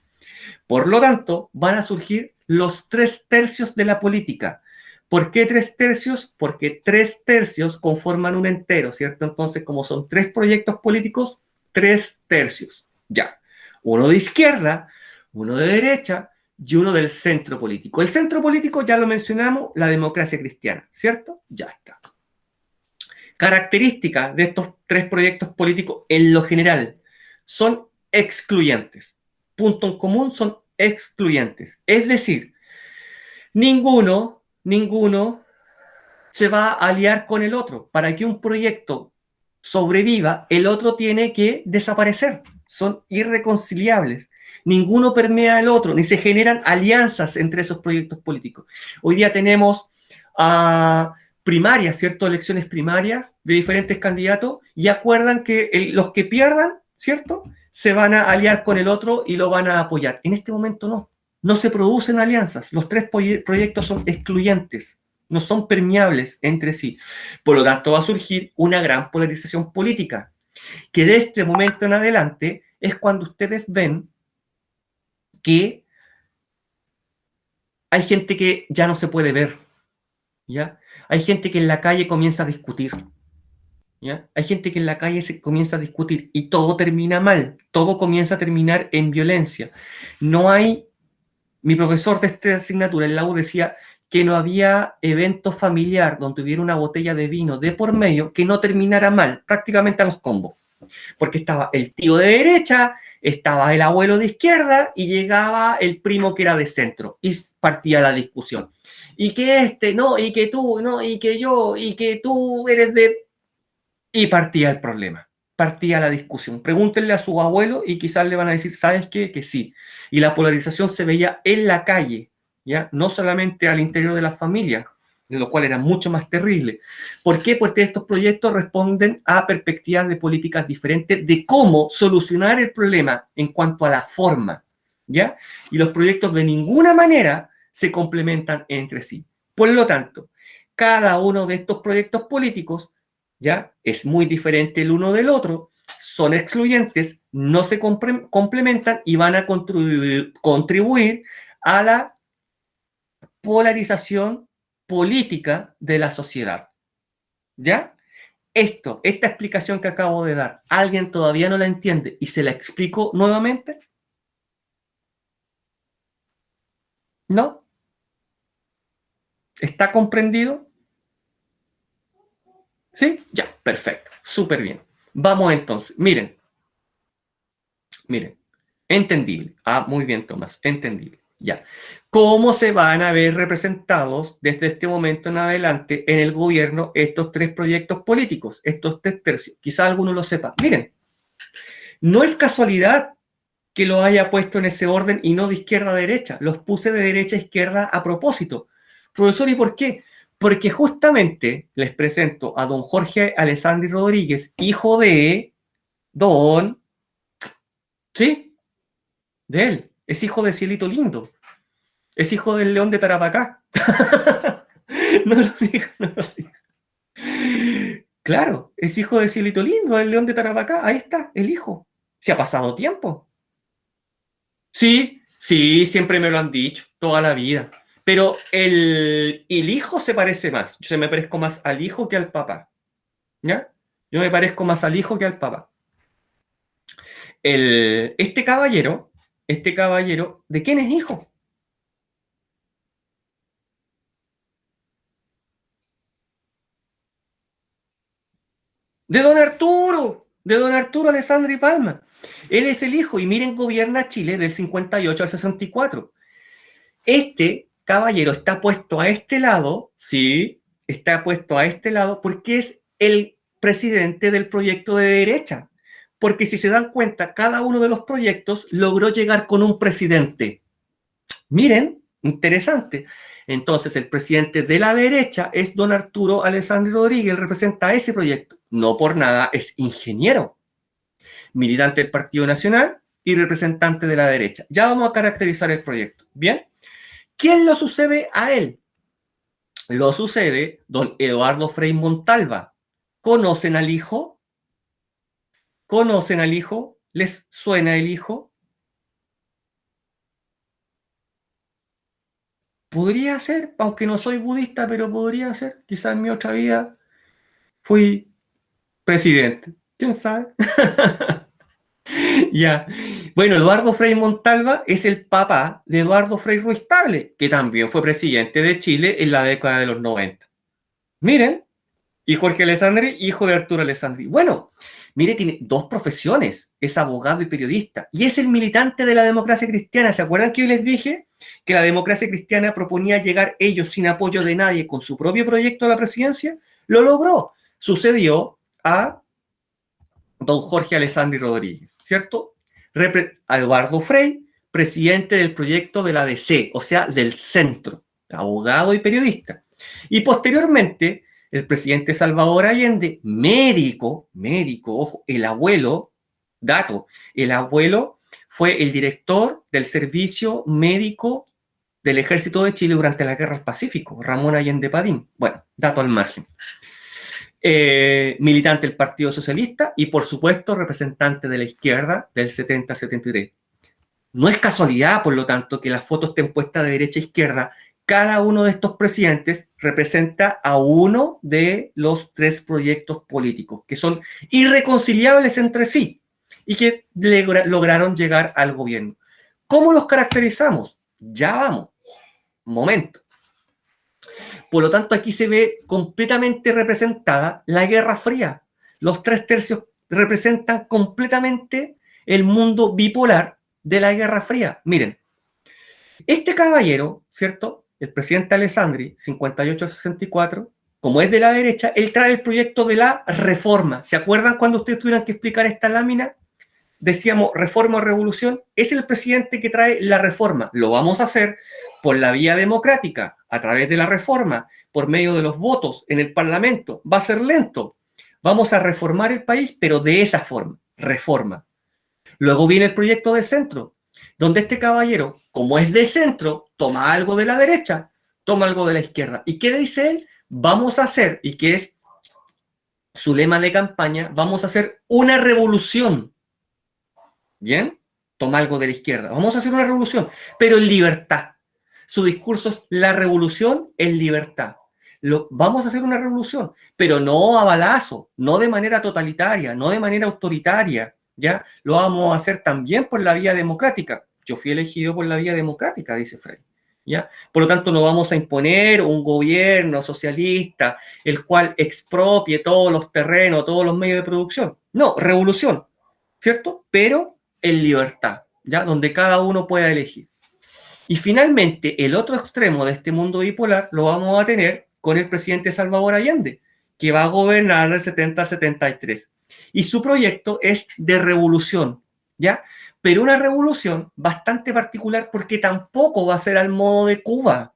Por lo tanto, van a surgir los 3/3 de la política. ¿Por qué 3/3? Porque 3/3 conforman un entero, ¿cierto? Entonces, como son tres proyectos políticos, 3/3. Ya. Uno de izquierda, uno de derecha y uno del centro político. El centro político, ya lo mencionamos, la democracia cristiana, ¿cierto? Ya está. Características de estos tres proyectos políticos en lo general son excluyentes. Punto en común, son excluyentes. Es decir, ninguno se va a aliar con el otro. Para que un proyecto sobreviva, el otro tiene que desaparecer. Son irreconciliables. Ninguno permea al otro, ni se generan alianzas entre esos proyectos políticos. Hoy día tenemos primarias, ¿cierto? Elecciones primarias de diferentes candidatos y acuerdan que los que pierdan, ¿cierto?, se van a aliar con el otro y lo van a apoyar. En este momento no se producen alianzas. Los tres proyectos son excluyentes, no son permeables entre sí. Por lo tanto, va a surgir una gran polarización política, que de este momento en adelante es cuando ustedes ven que hay gente que ya no se puede ver, ¿ya? Hay gente que en la calle comienza a discutir, ¿ya? Hay gente que en la calle se comienza a discutir y todo termina mal, todo comienza a terminar en violencia. No hay... Mi profesor de esta asignatura en la U decía que no había evento familiar donde hubiera una botella de vino de por medio que no terminara mal, prácticamente a los combos. Porque estaba el tío de derecha, estaba el abuelo de izquierda y llegaba el primo que era de centro y partía la discusión. Y que no, y que tú, no, y que yo, y que tú eres de... Y partía el problema, partía la discusión. Pregúntenle a su abuelo y quizás le van a decir, ¿sabes qué? Que sí. Y la polarización se veía en la calle, ¿ya? No solamente al interior de la familia, de lo cual era mucho más terrible. ¿Por qué? Porque estos proyectos responden a perspectivas de políticas diferentes de cómo solucionar el problema en cuanto a la forma, ¿ya? Y los proyectos de ninguna manera se complementan entre sí. Por lo tanto, cada uno de estos proyectos políticos, ¿ya?, es muy diferente el uno del otro, son excluyentes, no se complementan y van a contribuir a la polarización política de la sociedad. ¿Ya? Esta explicación que acabo de dar, ¿alguien todavía no la entiende y se la explico nuevamente? ¿No? ¿Está comprendido? ¿Sí? Ya, perfecto, súper bien. Vamos entonces, miren, entendible. Ah, muy bien, Tomás, entendible. Ya. ¿Cómo se van a ver representados desde este momento en adelante en el gobierno estos tres proyectos políticos, estos tres tercios? Quizá alguno lo sepa. Miren, no es casualidad que lo haya puesto en ese orden y no de izquierda a derecha. Los puse de derecha a izquierda a propósito. Profesor, ¿y por qué? Porque justamente les presento a don Jorge Alessandri Rodríguez, hijo de don, ¿sí? De él. Es hijo de Cielito Lindo. Es hijo del León de Tarapacá. No lo diga, no lo diga. Claro, es hijo de Cielito Lindo, del León de Tarapacá. Ahí está, el hijo. Se ha pasado tiempo. Sí, sí, siempre me lo han dicho, toda la vida. Pero el hijo se parece más. Yo me parezco más al hijo que al papá. ¿Ya? Yo me parezco más al hijo que al papá. Este caballero, ¿de quién es hijo? De don Arturo Alessandri Palma. Él es el hijo y miren, gobierna Chile del 58 al 64. Este caballero está puesto a este lado, sí, está puesto a este lado porque es el presidente del proyecto de derecha. Porque si se dan cuenta, cada uno de los proyectos logró llegar con un presidente. Miren, interesante. Entonces, el presidente de la derecha es don Arturo Alessandri Rodríguez, representa ese proyecto. No por nada, es ingeniero, militante del Partido Nacional y representante de la derecha. Ya vamos a caracterizar el proyecto. Bien. ¿Quién lo sucede a él? Lo sucede don Eduardo Frei Montalva. ¿Conocen al hijo? ¿Conocen al hijo? ¿Les suena el hijo? Podría ser, aunque no soy budista, pero podría ser. Quizás en mi otra vida fui presidente. ¿Quién sabe? Ya. Bueno, Eduardo Frei Montalva es el papá de Eduardo Frei Ruiz Tagle, que también fue presidente de Chile en la década de los 90. Miren, y Jorge Alessandri, hijo de Arturo Alessandri. Bueno, mire, tiene dos profesiones, es abogado y periodista, y es el militante de la democracia cristiana. ¿Se acuerdan que yo les dije que la democracia cristiana proponía llegar ellos sin apoyo de nadie con su propio proyecto a la presidencia? Lo logró. Sucedió a don Jorge Alessandri Rodríguez, ¿cierto? A Eduardo Frei, presidente del proyecto de la DC, o sea, del centro, abogado y periodista. Y posteriormente, el presidente Salvador Allende, médico, ojo, el abuelo, dato, el abuelo fue el director del servicio médico del Ejército de Chile durante la Guerra del Pacífico, Ramón Allende Padín. Bueno, dato al margen. Militante del Partido Socialista y, por supuesto, representante de la izquierda del 70 al 73. No es casualidad, por lo tanto, que las fotos estén puestas de derecha a izquierda. Cada uno de estos presidentes representa a uno de los tres proyectos políticos que son irreconciliables entre sí y que lograron llegar al gobierno. ¿Cómo los caracterizamos? Ya vamos. Momento. Por lo tanto, aquí se ve completamente representada la Guerra Fría. Los tres tercios representan completamente el mundo bipolar de la Guerra Fría. Miren, este caballero, ¿cierto? El presidente Alessandri, 58-64, como es de la derecha, él trae el proyecto de la reforma. ¿Se acuerdan cuando ustedes tuvieran que explicar esta lámina? Decíamos reforma o revolución. Es el presidente que trae la reforma. Lo vamos a hacer por la vía democrática, a través de la reforma, por medio de los votos en el Parlamento. Va a ser lento. Vamos a reformar el país, pero de esa forma, reforma. Luego viene el proyecto de centro, donde este caballero, como es de centro, toma algo de la derecha, toma algo de la izquierda. ¿Y qué dice él? Vamos a hacer, y que es su lema de campaña, vamos a hacer una revolución. ¿Bien? Toma algo de la izquierda. Vamos a hacer una revolución, pero en libertad. Su discurso es la revolución en libertad. Vamos a hacer una revolución, pero no a balazo, no de manera totalitaria, no de manera autoritaria, ¿ya? Lo vamos a hacer también por la vía democrática. Yo fui elegido por la vía democrática, dice Frey, ¿ya? Por lo tanto, no vamos a imponer un gobierno socialista, el cual expropie todos los terrenos, todos los medios de producción. No, revolución, ¿cierto? Pero en libertad, ¿ya? Donde cada uno pueda elegir. Y finalmente, el otro extremo de este mundo bipolar lo vamos a tener con el presidente Salvador Allende, que va a gobernar del 70 al 73. Y su proyecto es de revolución, ¿ya? Pero una revolución bastante particular porque tampoco va a ser al modo de Cuba,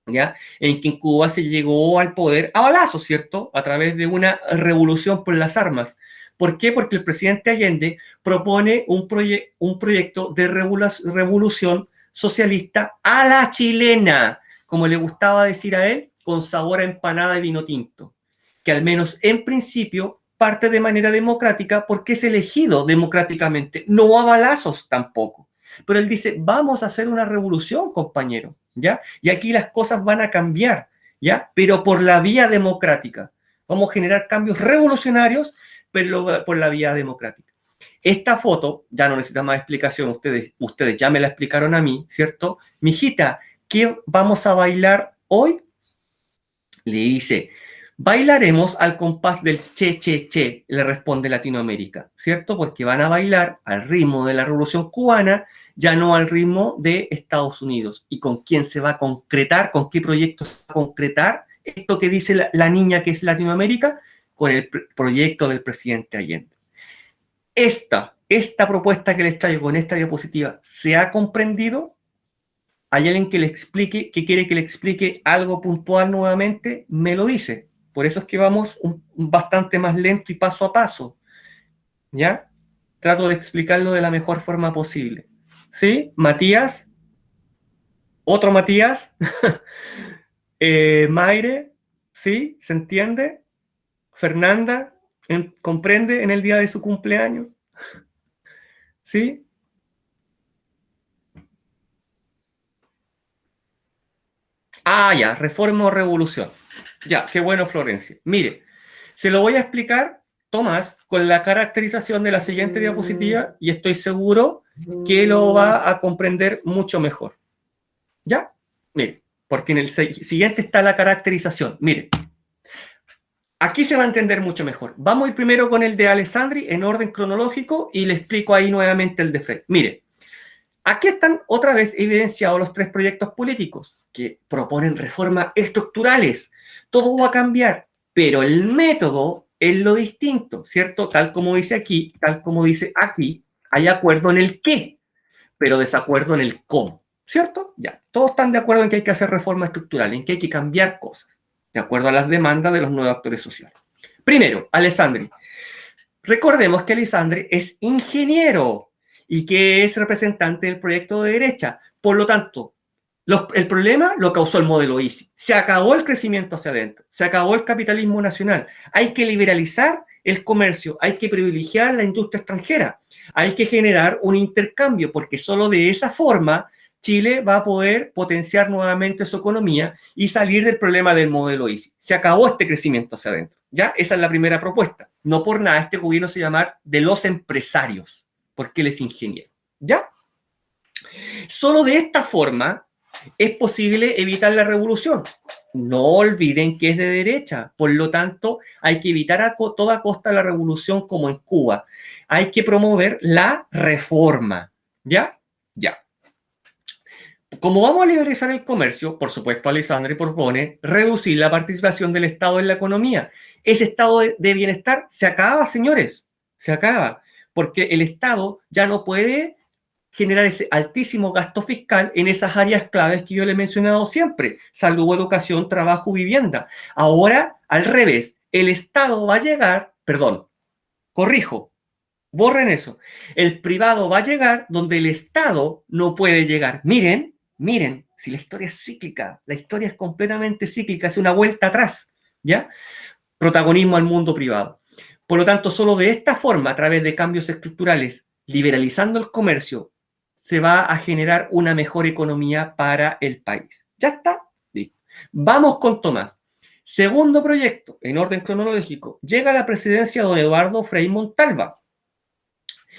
¿ya? En que en Cuba se llegó al poder a balazos, ¿cierto? A través de una revolución por las armas. ¿Por qué? Porque el presidente Allende propone un proyecto de revolución socialista a la chilena, como le gustaba decir a él, con sabor a empanada y vino tinto, que al menos en principio parte de manera democrática porque es elegido democráticamente, no a balazos tampoco. Pero él dice, vamos a hacer una revolución, compañero, ¿ya? Y aquí las cosas van a cambiar, ¿ya? Pero por la vía democrática. Vamos a generar cambios revolucionarios, pero por la vía democrática. Esta foto, ya no necesita más explicación, ustedes ya me la explicaron a mí, ¿cierto? Mijita, ¿qué vamos a bailar hoy? Le dice, bailaremos al compás del che, che, che, le responde Latinoamérica, ¿cierto? Porque van a bailar al ritmo de la Revolución Cubana, ya no al ritmo de Estados Unidos. ¿Y con quién se va a concretar? ¿Con qué proyecto se va a concretar esto que dice la niña que es Latinoamérica? Con el proyecto del presidente Allende. Esta propuesta que les traigo con esta diapositiva, ¿se ha comprendido? ¿Hay alguien que le explique, que quiere que le explique algo puntual nuevamente? Me lo dice. Por eso es que vamos bastante más lento y paso a paso. ¿Ya? Trato de explicarlo de la mejor forma posible. ¿Sí? Matías. Otro Matías. Mayre. ¿Sí? ¿Se entiende? Fernanda. ¿Comprende en el día de su cumpleaños? ¿Sí? Ah, ya, reforma o revolución. Ya, qué bueno, Florencia. Mire, se lo voy a explicar, Tomás, con la caracterización de la siguiente diapositiva y estoy seguro que lo va a comprender mucho mejor. ¿Ya? Mire, porque en el siguiente está la caracterización. Mire, aquí se va a entender mucho mejor. Vamos a ir primero con el de Alessandri en orden cronológico y le explico ahí nuevamente el de Frey. Mire, aquí están otra vez evidenciados los tres proyectos políticos que proponen reformas estructurales. Todo va a cambiar, pero el método es lo distinto, ¿cierto? Tal como dice aquí, tal como dice aquí, hay acuerdo en el qué, pero desacuerdo en el cómo, ¿cierto? Ya, todos están de acuerdo en que hay que hacer reformas estructurales, en que hay que cambiar cosas, de acuerdo a las demandas de los nuevos actores sociales. Primero, Alessandri. Recordemos que Alessandri es ingeniero y que es representante del proyecto de derecha. Por lo tanto, el problema lo causó el modelo ISI. Se acabó el crecimiento hacia adentro, se acabó el capitalismo nacional. Hay que liberalizar el comercio, hay que privilegiar la industria extranjera, hay que generar un intercambio, porque solo de esa forma Chile va a poder potenciar nuevamente su economía y salir del problema del modelo ISI. Se acabó este crecimiento hacia adentro. ¿Ya? Esa es la primera propuesta. No por nada este gobierno se llama de los empresarios, porque él es ingeniero. ¿Ya? Solo de esta forma es posible evitar la revolución. No olviden que es de derecha, por lo tanto hay que evitar a toda costa la revolución como en Cuba. Hay que promover la reforma. ¿Ya? Ya. Como vamos a liberalizar el comercio, por supuesto, Alessandri propone reducir la participación del Estado en la economía. Ese estado de bienestar se acaba, señores, se acaba, porque el Estado ya no puede generar ese altísimo gasto fiscal en esas áreas claves que yo le he mencionado siempre, salud, educación, trabajo, vivienda. Ahora, al revés, el Estado va a llegar, perdón, corrijo, borren eso, el privado va a llegar donde el Estado no puede llegar. Miren, si la historia es cíclica, la historia es completamente cíclica, es una vuelta atrás, ¿ya? protagonismo al mundo privado. Por lo tanto, solo de esta forma, a través de cambios estructurales, liberalizando el comercio, se va a generar una mejor economía para el país. ¿Ya está? Listo. Vamos con Tomás. Segundo proyecto, en orden cronológico, llega a la presidencia don Eduardo Frei Montalva,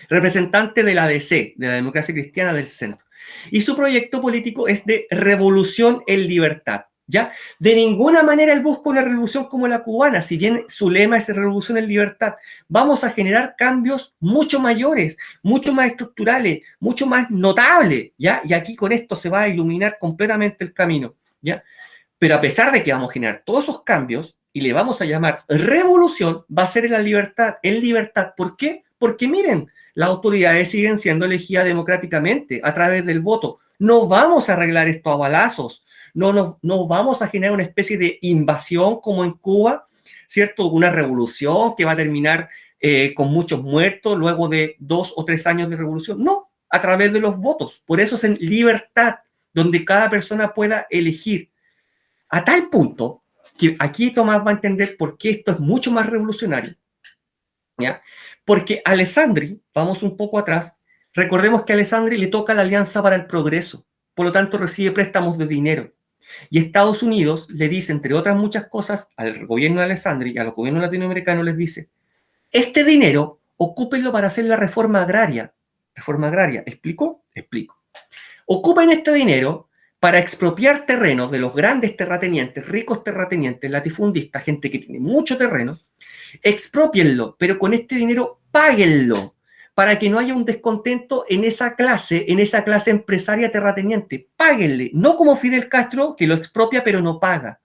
representante de la DC, de la Democracia Cristiana del Centro. Y su proyecto político es de revolución en libertad. ¿Ya? De ninguna manera él busca una revolución como la cubana, si bien su lema es revolución en libertad. Vamos a generar cambios mucho mayores, mucho más estructurales, mucho más notables, ¿ya? Y aquí con esto se va a iluminar completamente el camino, ¿ya? Pero a pesar de que vamos a generar todos esos cambios y le vamos a llamar revolución, va a ser en la libertad, en libertad. ¿Por qué? Porque miren, las autoridades siguen siendo elegidas democráticamente a través del voto. No vamos a arreglar esto a balazos. No vamos a generar una especie de invasión como en Cuba, ¿cierto? Una revolución que va a terminar con muchos muertos luego de 2 o 3 años de revolución. No, a través de los votos. Por eso es en libertad, donde cada persona pueda elegir. A tal punto que aquí Tomás va a entender por qué esto es mucho más revolucionario. ¿Ya? Porque Alessandri, vamos un poco atrás, recordemos que a Alessandri le toca la Alianza para el Progreso, por lo tanto recibe préstamos de dinero. Y Estados Unidos le dice, entre otras muchas cosas, al gobierno de Alessandri y a los gobiernos latinoamericanos les dice, este dinero ocúpenlo para hacer la reforma agraria. ¿Reforma agraria? ¿Explico? Explico. Ocupen este dinero para expropiar terrenos de los grandes terratenientes, ricos terratenientes, latifundistas, gente que tiene mucho terreno, expropienlo, pero con este dinero páguenlo, para que no haya un descontento en esa clase empresaria terrateniente. Páguenle, no como Fidel Castro, que lo expropia pero no paga.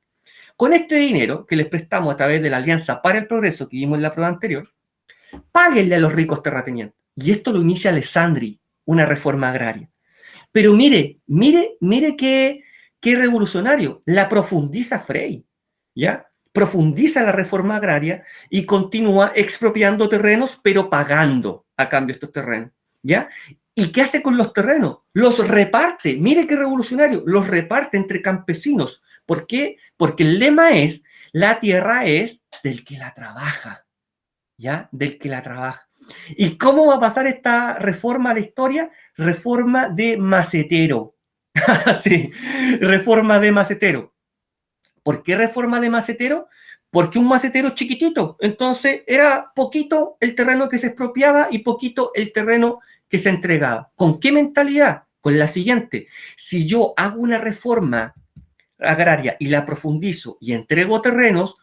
Con este dinero que les prestamos a través de la Alianza para el Progreso que vimos en la prueba anterior, páguenle a los ricos terratenientes. Y esto lo inicia Alessandri, una reforma agraria. Pero mire qué revolucionario. La profundiza Frei, ¿ya? Profundiza la reforma agraria y continúa expropiando terrenos, pero pagando a cambio estos terrenos, ¿ya? ¿Y qué hace con los terrenos? Los reparte. Mire qué revolucionario. Los reparte entre campesinos. ¿Por qué? Porque el lema es, la tierra es del que la trabaja, ¿ya? Del que la trabaja. ¿Y cómo va a pasar esta reforma a la historia? Reforma de macetero. Sí, reforma de macetero. ¿Por qué reforma de macetero? Porque un macetero chiquitito, entonces era poquito el terreno que se expropiaba y poquito el terreno que se entregaba. ¿Con qué mentalidad? Con la siguiente, si yo hago una reforma agraria y la profundizo y entrego terrenos,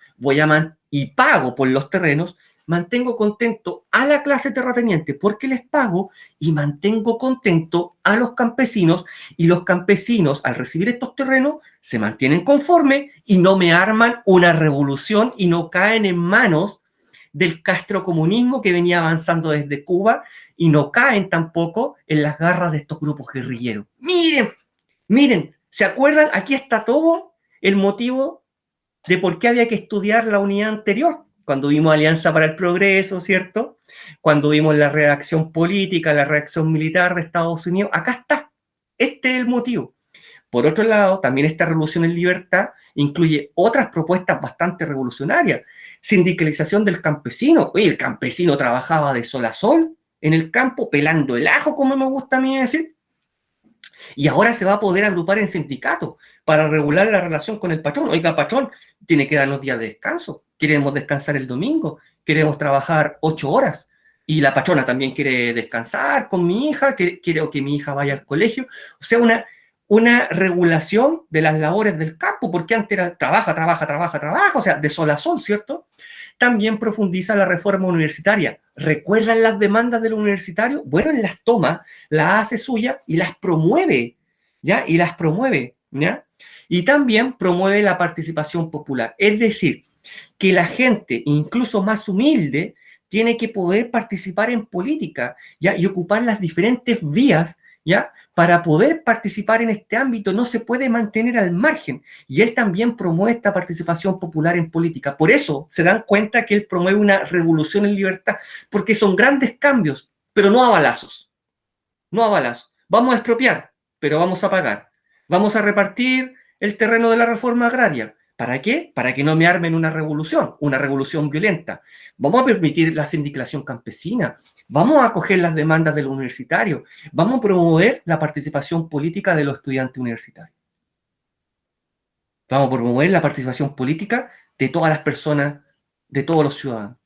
y pago por los terrenos, mantengo contento a la clase terrateniente porque les pago y mantengo contento a los campesinos, y los campesinos al recibir estos terrenos se mantienen conformes y no me arman una revolución y no caen en manos del castrocomunismo que venía avanzando desde Cuba, y no caen tampoco en las garras de estos grupos guerrilleros. Miren, ¿se acuerdan? Aquí está todo el motivo de por qué había que estudiar la unidad anterior. Cuando vimos Alianza para el Progreso, ¿cierto? Cuando vimos la reacción política, la reacción militar de Estados Unidos, acá está. Este es el motivo. Por otro lado, también esta revolución en libertad incluye otras propuestas bastante revolucionarias. Sindicalización del campesino. Oye, el campesino trabajaba de sol a sol en el campo, pelando el ajo, como me gusta a mí decir. Y ahora se va a poder agrupar en sindicatos para regular la relación con el patrón. Oiga, patrón, tiene que darnos días de descanso. Queremos descansar el domingo, queremos trabajar 8 horas. Y la patrona también quiere descansar con mi hija, quiero que mi hija vaya al colegio. O sea, una regulación de las labores del campo, porque antes era trabaja, o sea, de sol a sol, ¿cierto? También profundiza la reforma universitaria. ¿Recuerdan las demandas del universitario? Bueno, él las toma, las hace suya y las promueve, ¿ya? ¿ya? Y también promueve la participación popular. Es decir, que la gente, incluso más humilde, tiene que poder participar en política, ¿ya? Y ocupar las diferentes vías, ¿ya? Para poder participar en este ámbito. No se puede mantener al margen. Y él también promueve esta participación popular en política. Por eso se dan cuenta que él promueve una revolución en libertad, porque son grandes cambios, pero no a balazos. No a balazos. Vamos a expropiar, pero vamos a pagar. Vamos a repartir el terreno de la reforma agraria ¿Para qué? Para que no me armen una revolución violenta. Vamos a permitir la sindicación campesina, vamos a acoger las demandas de los universitarios, vamos a promover la participación política de los estudiantes universitarios. Vamos a promover la participación política de todas las personas, de todos los ciudadanos.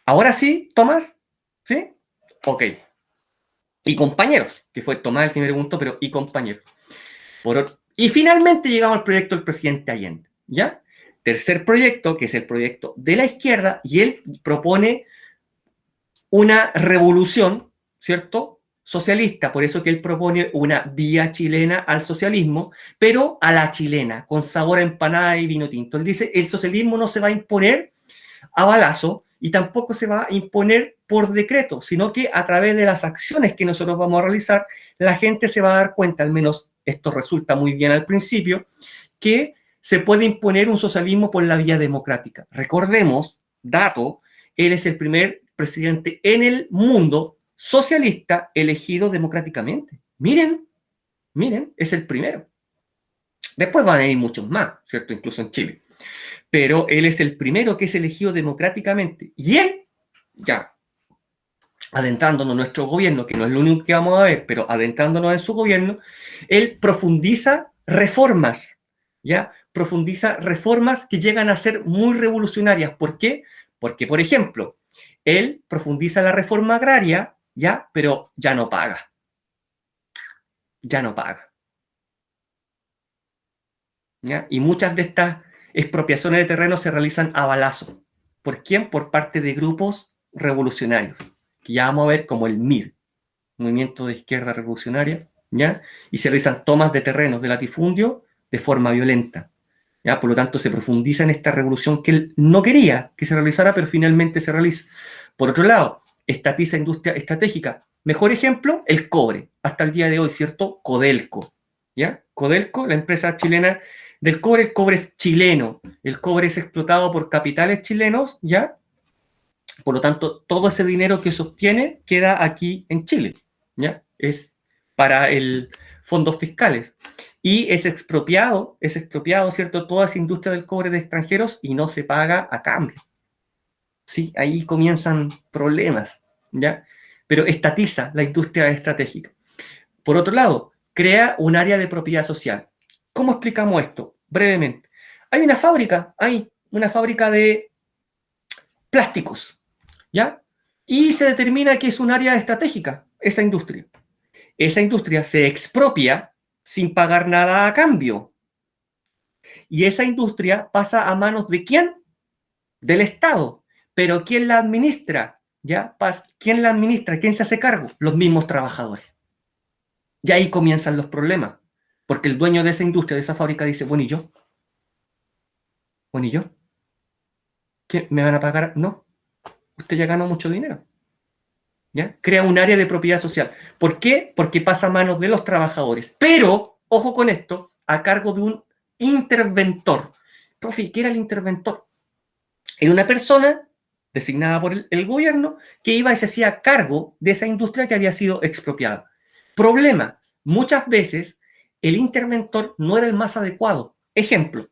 Ahora sí, Tomás, ¿sí? Ok. Y compañeros, que fue Tomás el que me preguntó, pero y compañeros. Y finalmente llegamos al proyecto del presidente Allende, ¿ya? Tercer proyecto, que es el proyecto de la izquierda, y él propone una revolución, ¿cierto? Socialista, por eso que él propone una vía chilena al socialismo, pero a la chilena, con sabor a empanada y vino tinto. Él dice, el socialismo no se va a imponer a balazo y tampoco se va a imponer por decreto, sino que a través de las acciones que nosotros vamos a realizar, la gente se va a dar cuenta, al menos esto resulta muy bien al principio, que se puede imponer un socialismo por la vía democrática. Recordemos, dato, él es el primer presidente en el mundo socialista elegido democráticamente. Miren, es el primero. Después van a ir muchos más, ¿cierto? Incluso en Chile. Pero él es el primero que es elegido democráticamente. Y él, ya, adentrándonos en nuestro gobierno, que no es lo único que vamos a ver, pero adentrándonos en su gobierno, él profundiza reformas, ¿ya? Profundiza reformas que llegan a ser muy revolucionarias. ¿Por qué? Porque, por ejemplo, él profundiza la reforma agraria, ¿ya? Pero ya no paga. Ya no paga. ¿Ya? Y muchas de estas expropiaciones de terreno se realizan a balazo. ¿Por quién? Por parte de grupos revolucionarios, que ya vamos a ver como el MIR, Movimiento de Izquierda Revolucionaria, ¿ya? Y se realizan tomas de terrenos de latifundio de forma violenta, ¿ya? Por lo tanto, se profundiza en esta revolución que él no quería que se realizara, pero finalmente se realiza. Por otro lado, estatiza industria estratégica. Mejor ejemplo, el cobre, hasta el día de hoy, ¿cierto? Codelco, ¿ya? Codelco, la empresa chilena del cobre, el cobre es chileno, el cobre es explotado por capitales chilenos, ¿ya? Por lo tanto, todo ese dinero que se obtiene queda aquí en Chile, ¿ya? Es para el fondos fiscales. Y es expropiado, ¿cierto? Toda esa industria del cobre de extranjeros y no se paga a cambio. Sí, ahí comienzan problemas, ¿ya? Pero estatiza la industria estratégica. Por otro lado, crea un área de propiedad social. ¿Cómo explicamos esto? Brevemente. Hay una fábrica de plásticos, ¿ya? Y se determina que es un área estratégica, esa industria. Esa industria se expropia sin pagar nada a cambio. Y esa industria pasa a manos ¿de quién? Del Estado. Pero ¿quién la administra? ¿Ya? ¿Quién la administra? ¿Quién se hace cargo? Los mismos trabajadores. Y ahí comienzan los problemas. Porque el dueño de esa industria, de esa fábrica, dice, bueno, ¿y yo? Bueno, ¿y yo? ¿Qué? ¿Me van a pagar? No. Usted ya ganó mucho dinero. ¿Ya? Crea un área de propiedad social. ¿Por qué? Porque pasa a manos de los trabajadores. Pero, ojo con esto, a cargo de un interventor. Profe, ¿qué era el interventor? Era una persona designada por el gobierno que iba y se hacía cargo de esa industria que había sido expropiada. Problema, muchas veces el interventor no era el más adecuado. Ejemplo,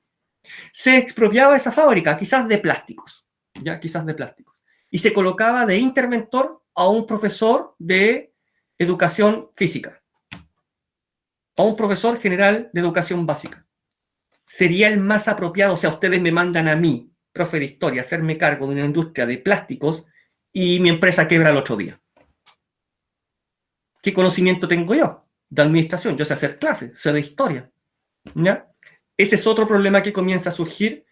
se expropiaba esa fábrica, quizás de plásticos, ya quizás de plásticos, y se colocaba de interventor a un profesor de educación física, a un profesor general de educación básica. Sería el más apropiado, o sea, ustedes me mandan a mí, profe de historia, hacerme cargo de una industria de plásticos y mi empresa quiebra el otro día. ¿Qué conocimiento tengo yo de administración? Yo sé hacer clases, sé de historia, ¿ya? Ese es otro problema que comienza a surgir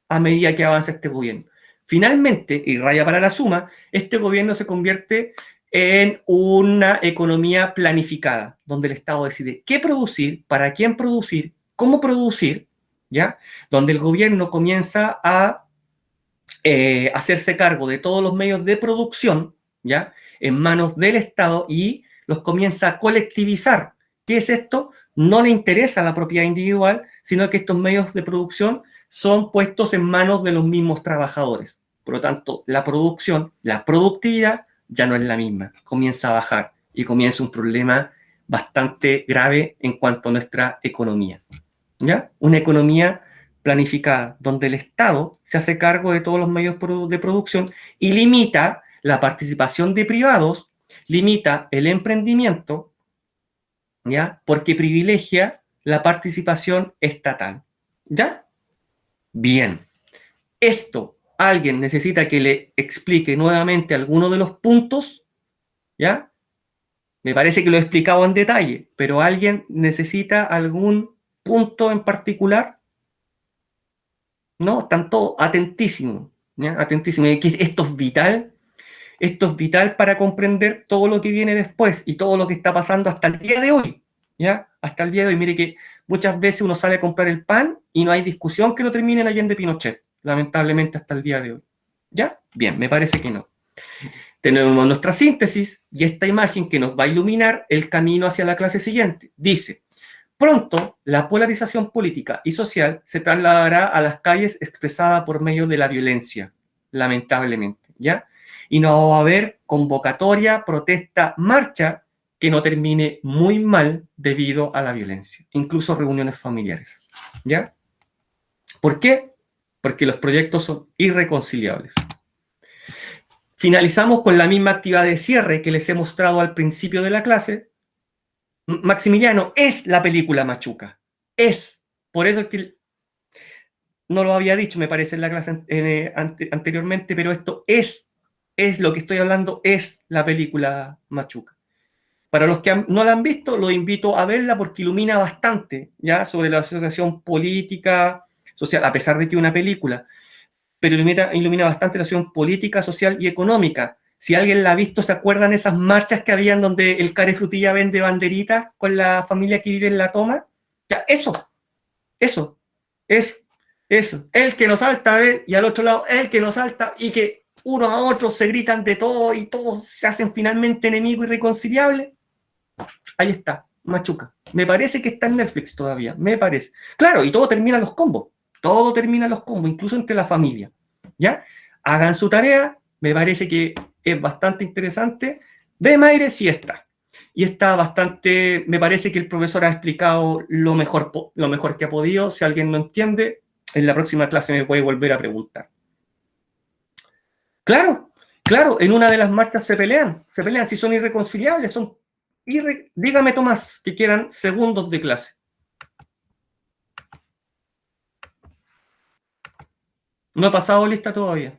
a medida que avanza este gobierno. Finalmente, y raya para la suma, este gobierno se convierte en una economía planificada, donde el Estado decide qué producir, para quién producir, cómo producir, ¿ya? Donde el gobierno comienza a hacerse cargo de todos los medios de producción, ¿ya? En manos del Estado y los comienza a colectivizar. ¿Qué es esto? No le interesa la propiedad individual, sino que estos medios de producción son puestos en manos de los mismos trabajadores. Por lo tanto, la producción, la productividad ya no es la misma, comienza a bajar y comienza un problema bastante grave en cuanto a nuestra economía, ¿ya? Una economía planificada, donde el Estado se hace cargo de todos los medios de producción y limita la participación de privados, limita el emprendimiento, ¿ya? Porque privilegia la participación estatal. ¿Ya? Bien. Esto, alguien necesita que le explique nuevamente alguno de los puntos, ¿ya? Me parece que lo he explicado en detalle, pero alguien necesita algún punto en particular, ¿no? Están todos atentísimos, ¿ya? Atentísimos. Y que esto es vital para comprender todo lo que viene después y todo lo que está pasando hasta el día de hoy, ¿ya? Hasta el día de hoy. Mire que muchas veces uno sale a comprar el pan y no hay discusión que lo termine en Allende Pinochet, lamentablemente hasta el día de hoy. ¿Ya? Bien, me parece que no. Tenemos nuestra síntesis y esta imagen que nos va a iluminar el camino hacia la clase siguiente. Dice, pronto la polarización política y social se trasladará a las calles expresada por medio de la violencia, lamentablemente, ¿ya? Y no va a haber convocatoria, protesta, marcha que no termine muy mal debido a la violencia, incluso reuniones familiares, ¿ya? ¿Por qué? Porque los proyectos son irreconciliables. Finalizamos con la misma actividad de cierre que les he mostrado al principio de la clase. Maximiliano es la película Machuca. Es. Por eso es que no lo había dicho, me parece, en la clase anteriormente, pero esto es lo que estoy hablando, es la película Machuca. Para los que no la han visto, los invito a verla porque ilumina bastante, ¿ya? Sobre la asociación política, social, a pesar de que es una película, pero ilumina bastante la situación política, social y económica. Si alguien la ha visto, ¿se acuerdan esas marchas que habían donde el Care Frutilla vende banderitas con la familia que vive en la toma? Ya, eso, es eso. El que nos salta, y al otro lado, el que nos salta, y que unos a otros se gritan de todo y todos se hacen finalmente enemigos irreconciliables. Ahí está, Machuca. Me parece que está en Netflix todavía, me parece. Claro, y todo termina los combos. Todo termina los combos, incluso entre la familia. ¿Ya? Hagan su tarea, me parece que es bastante interesante. De Maire sí está. Y está bastante, me parece que el profesor ha explicado lo mejor que ha podido. Si alguien no entiende, en la próxima clase me puede volver a preguntar. Claro, claro, en una de las marchas se pelean si son irreconciliables, son dígame, Tomás, que quedan segundos de clase. No he pasado lista todavía.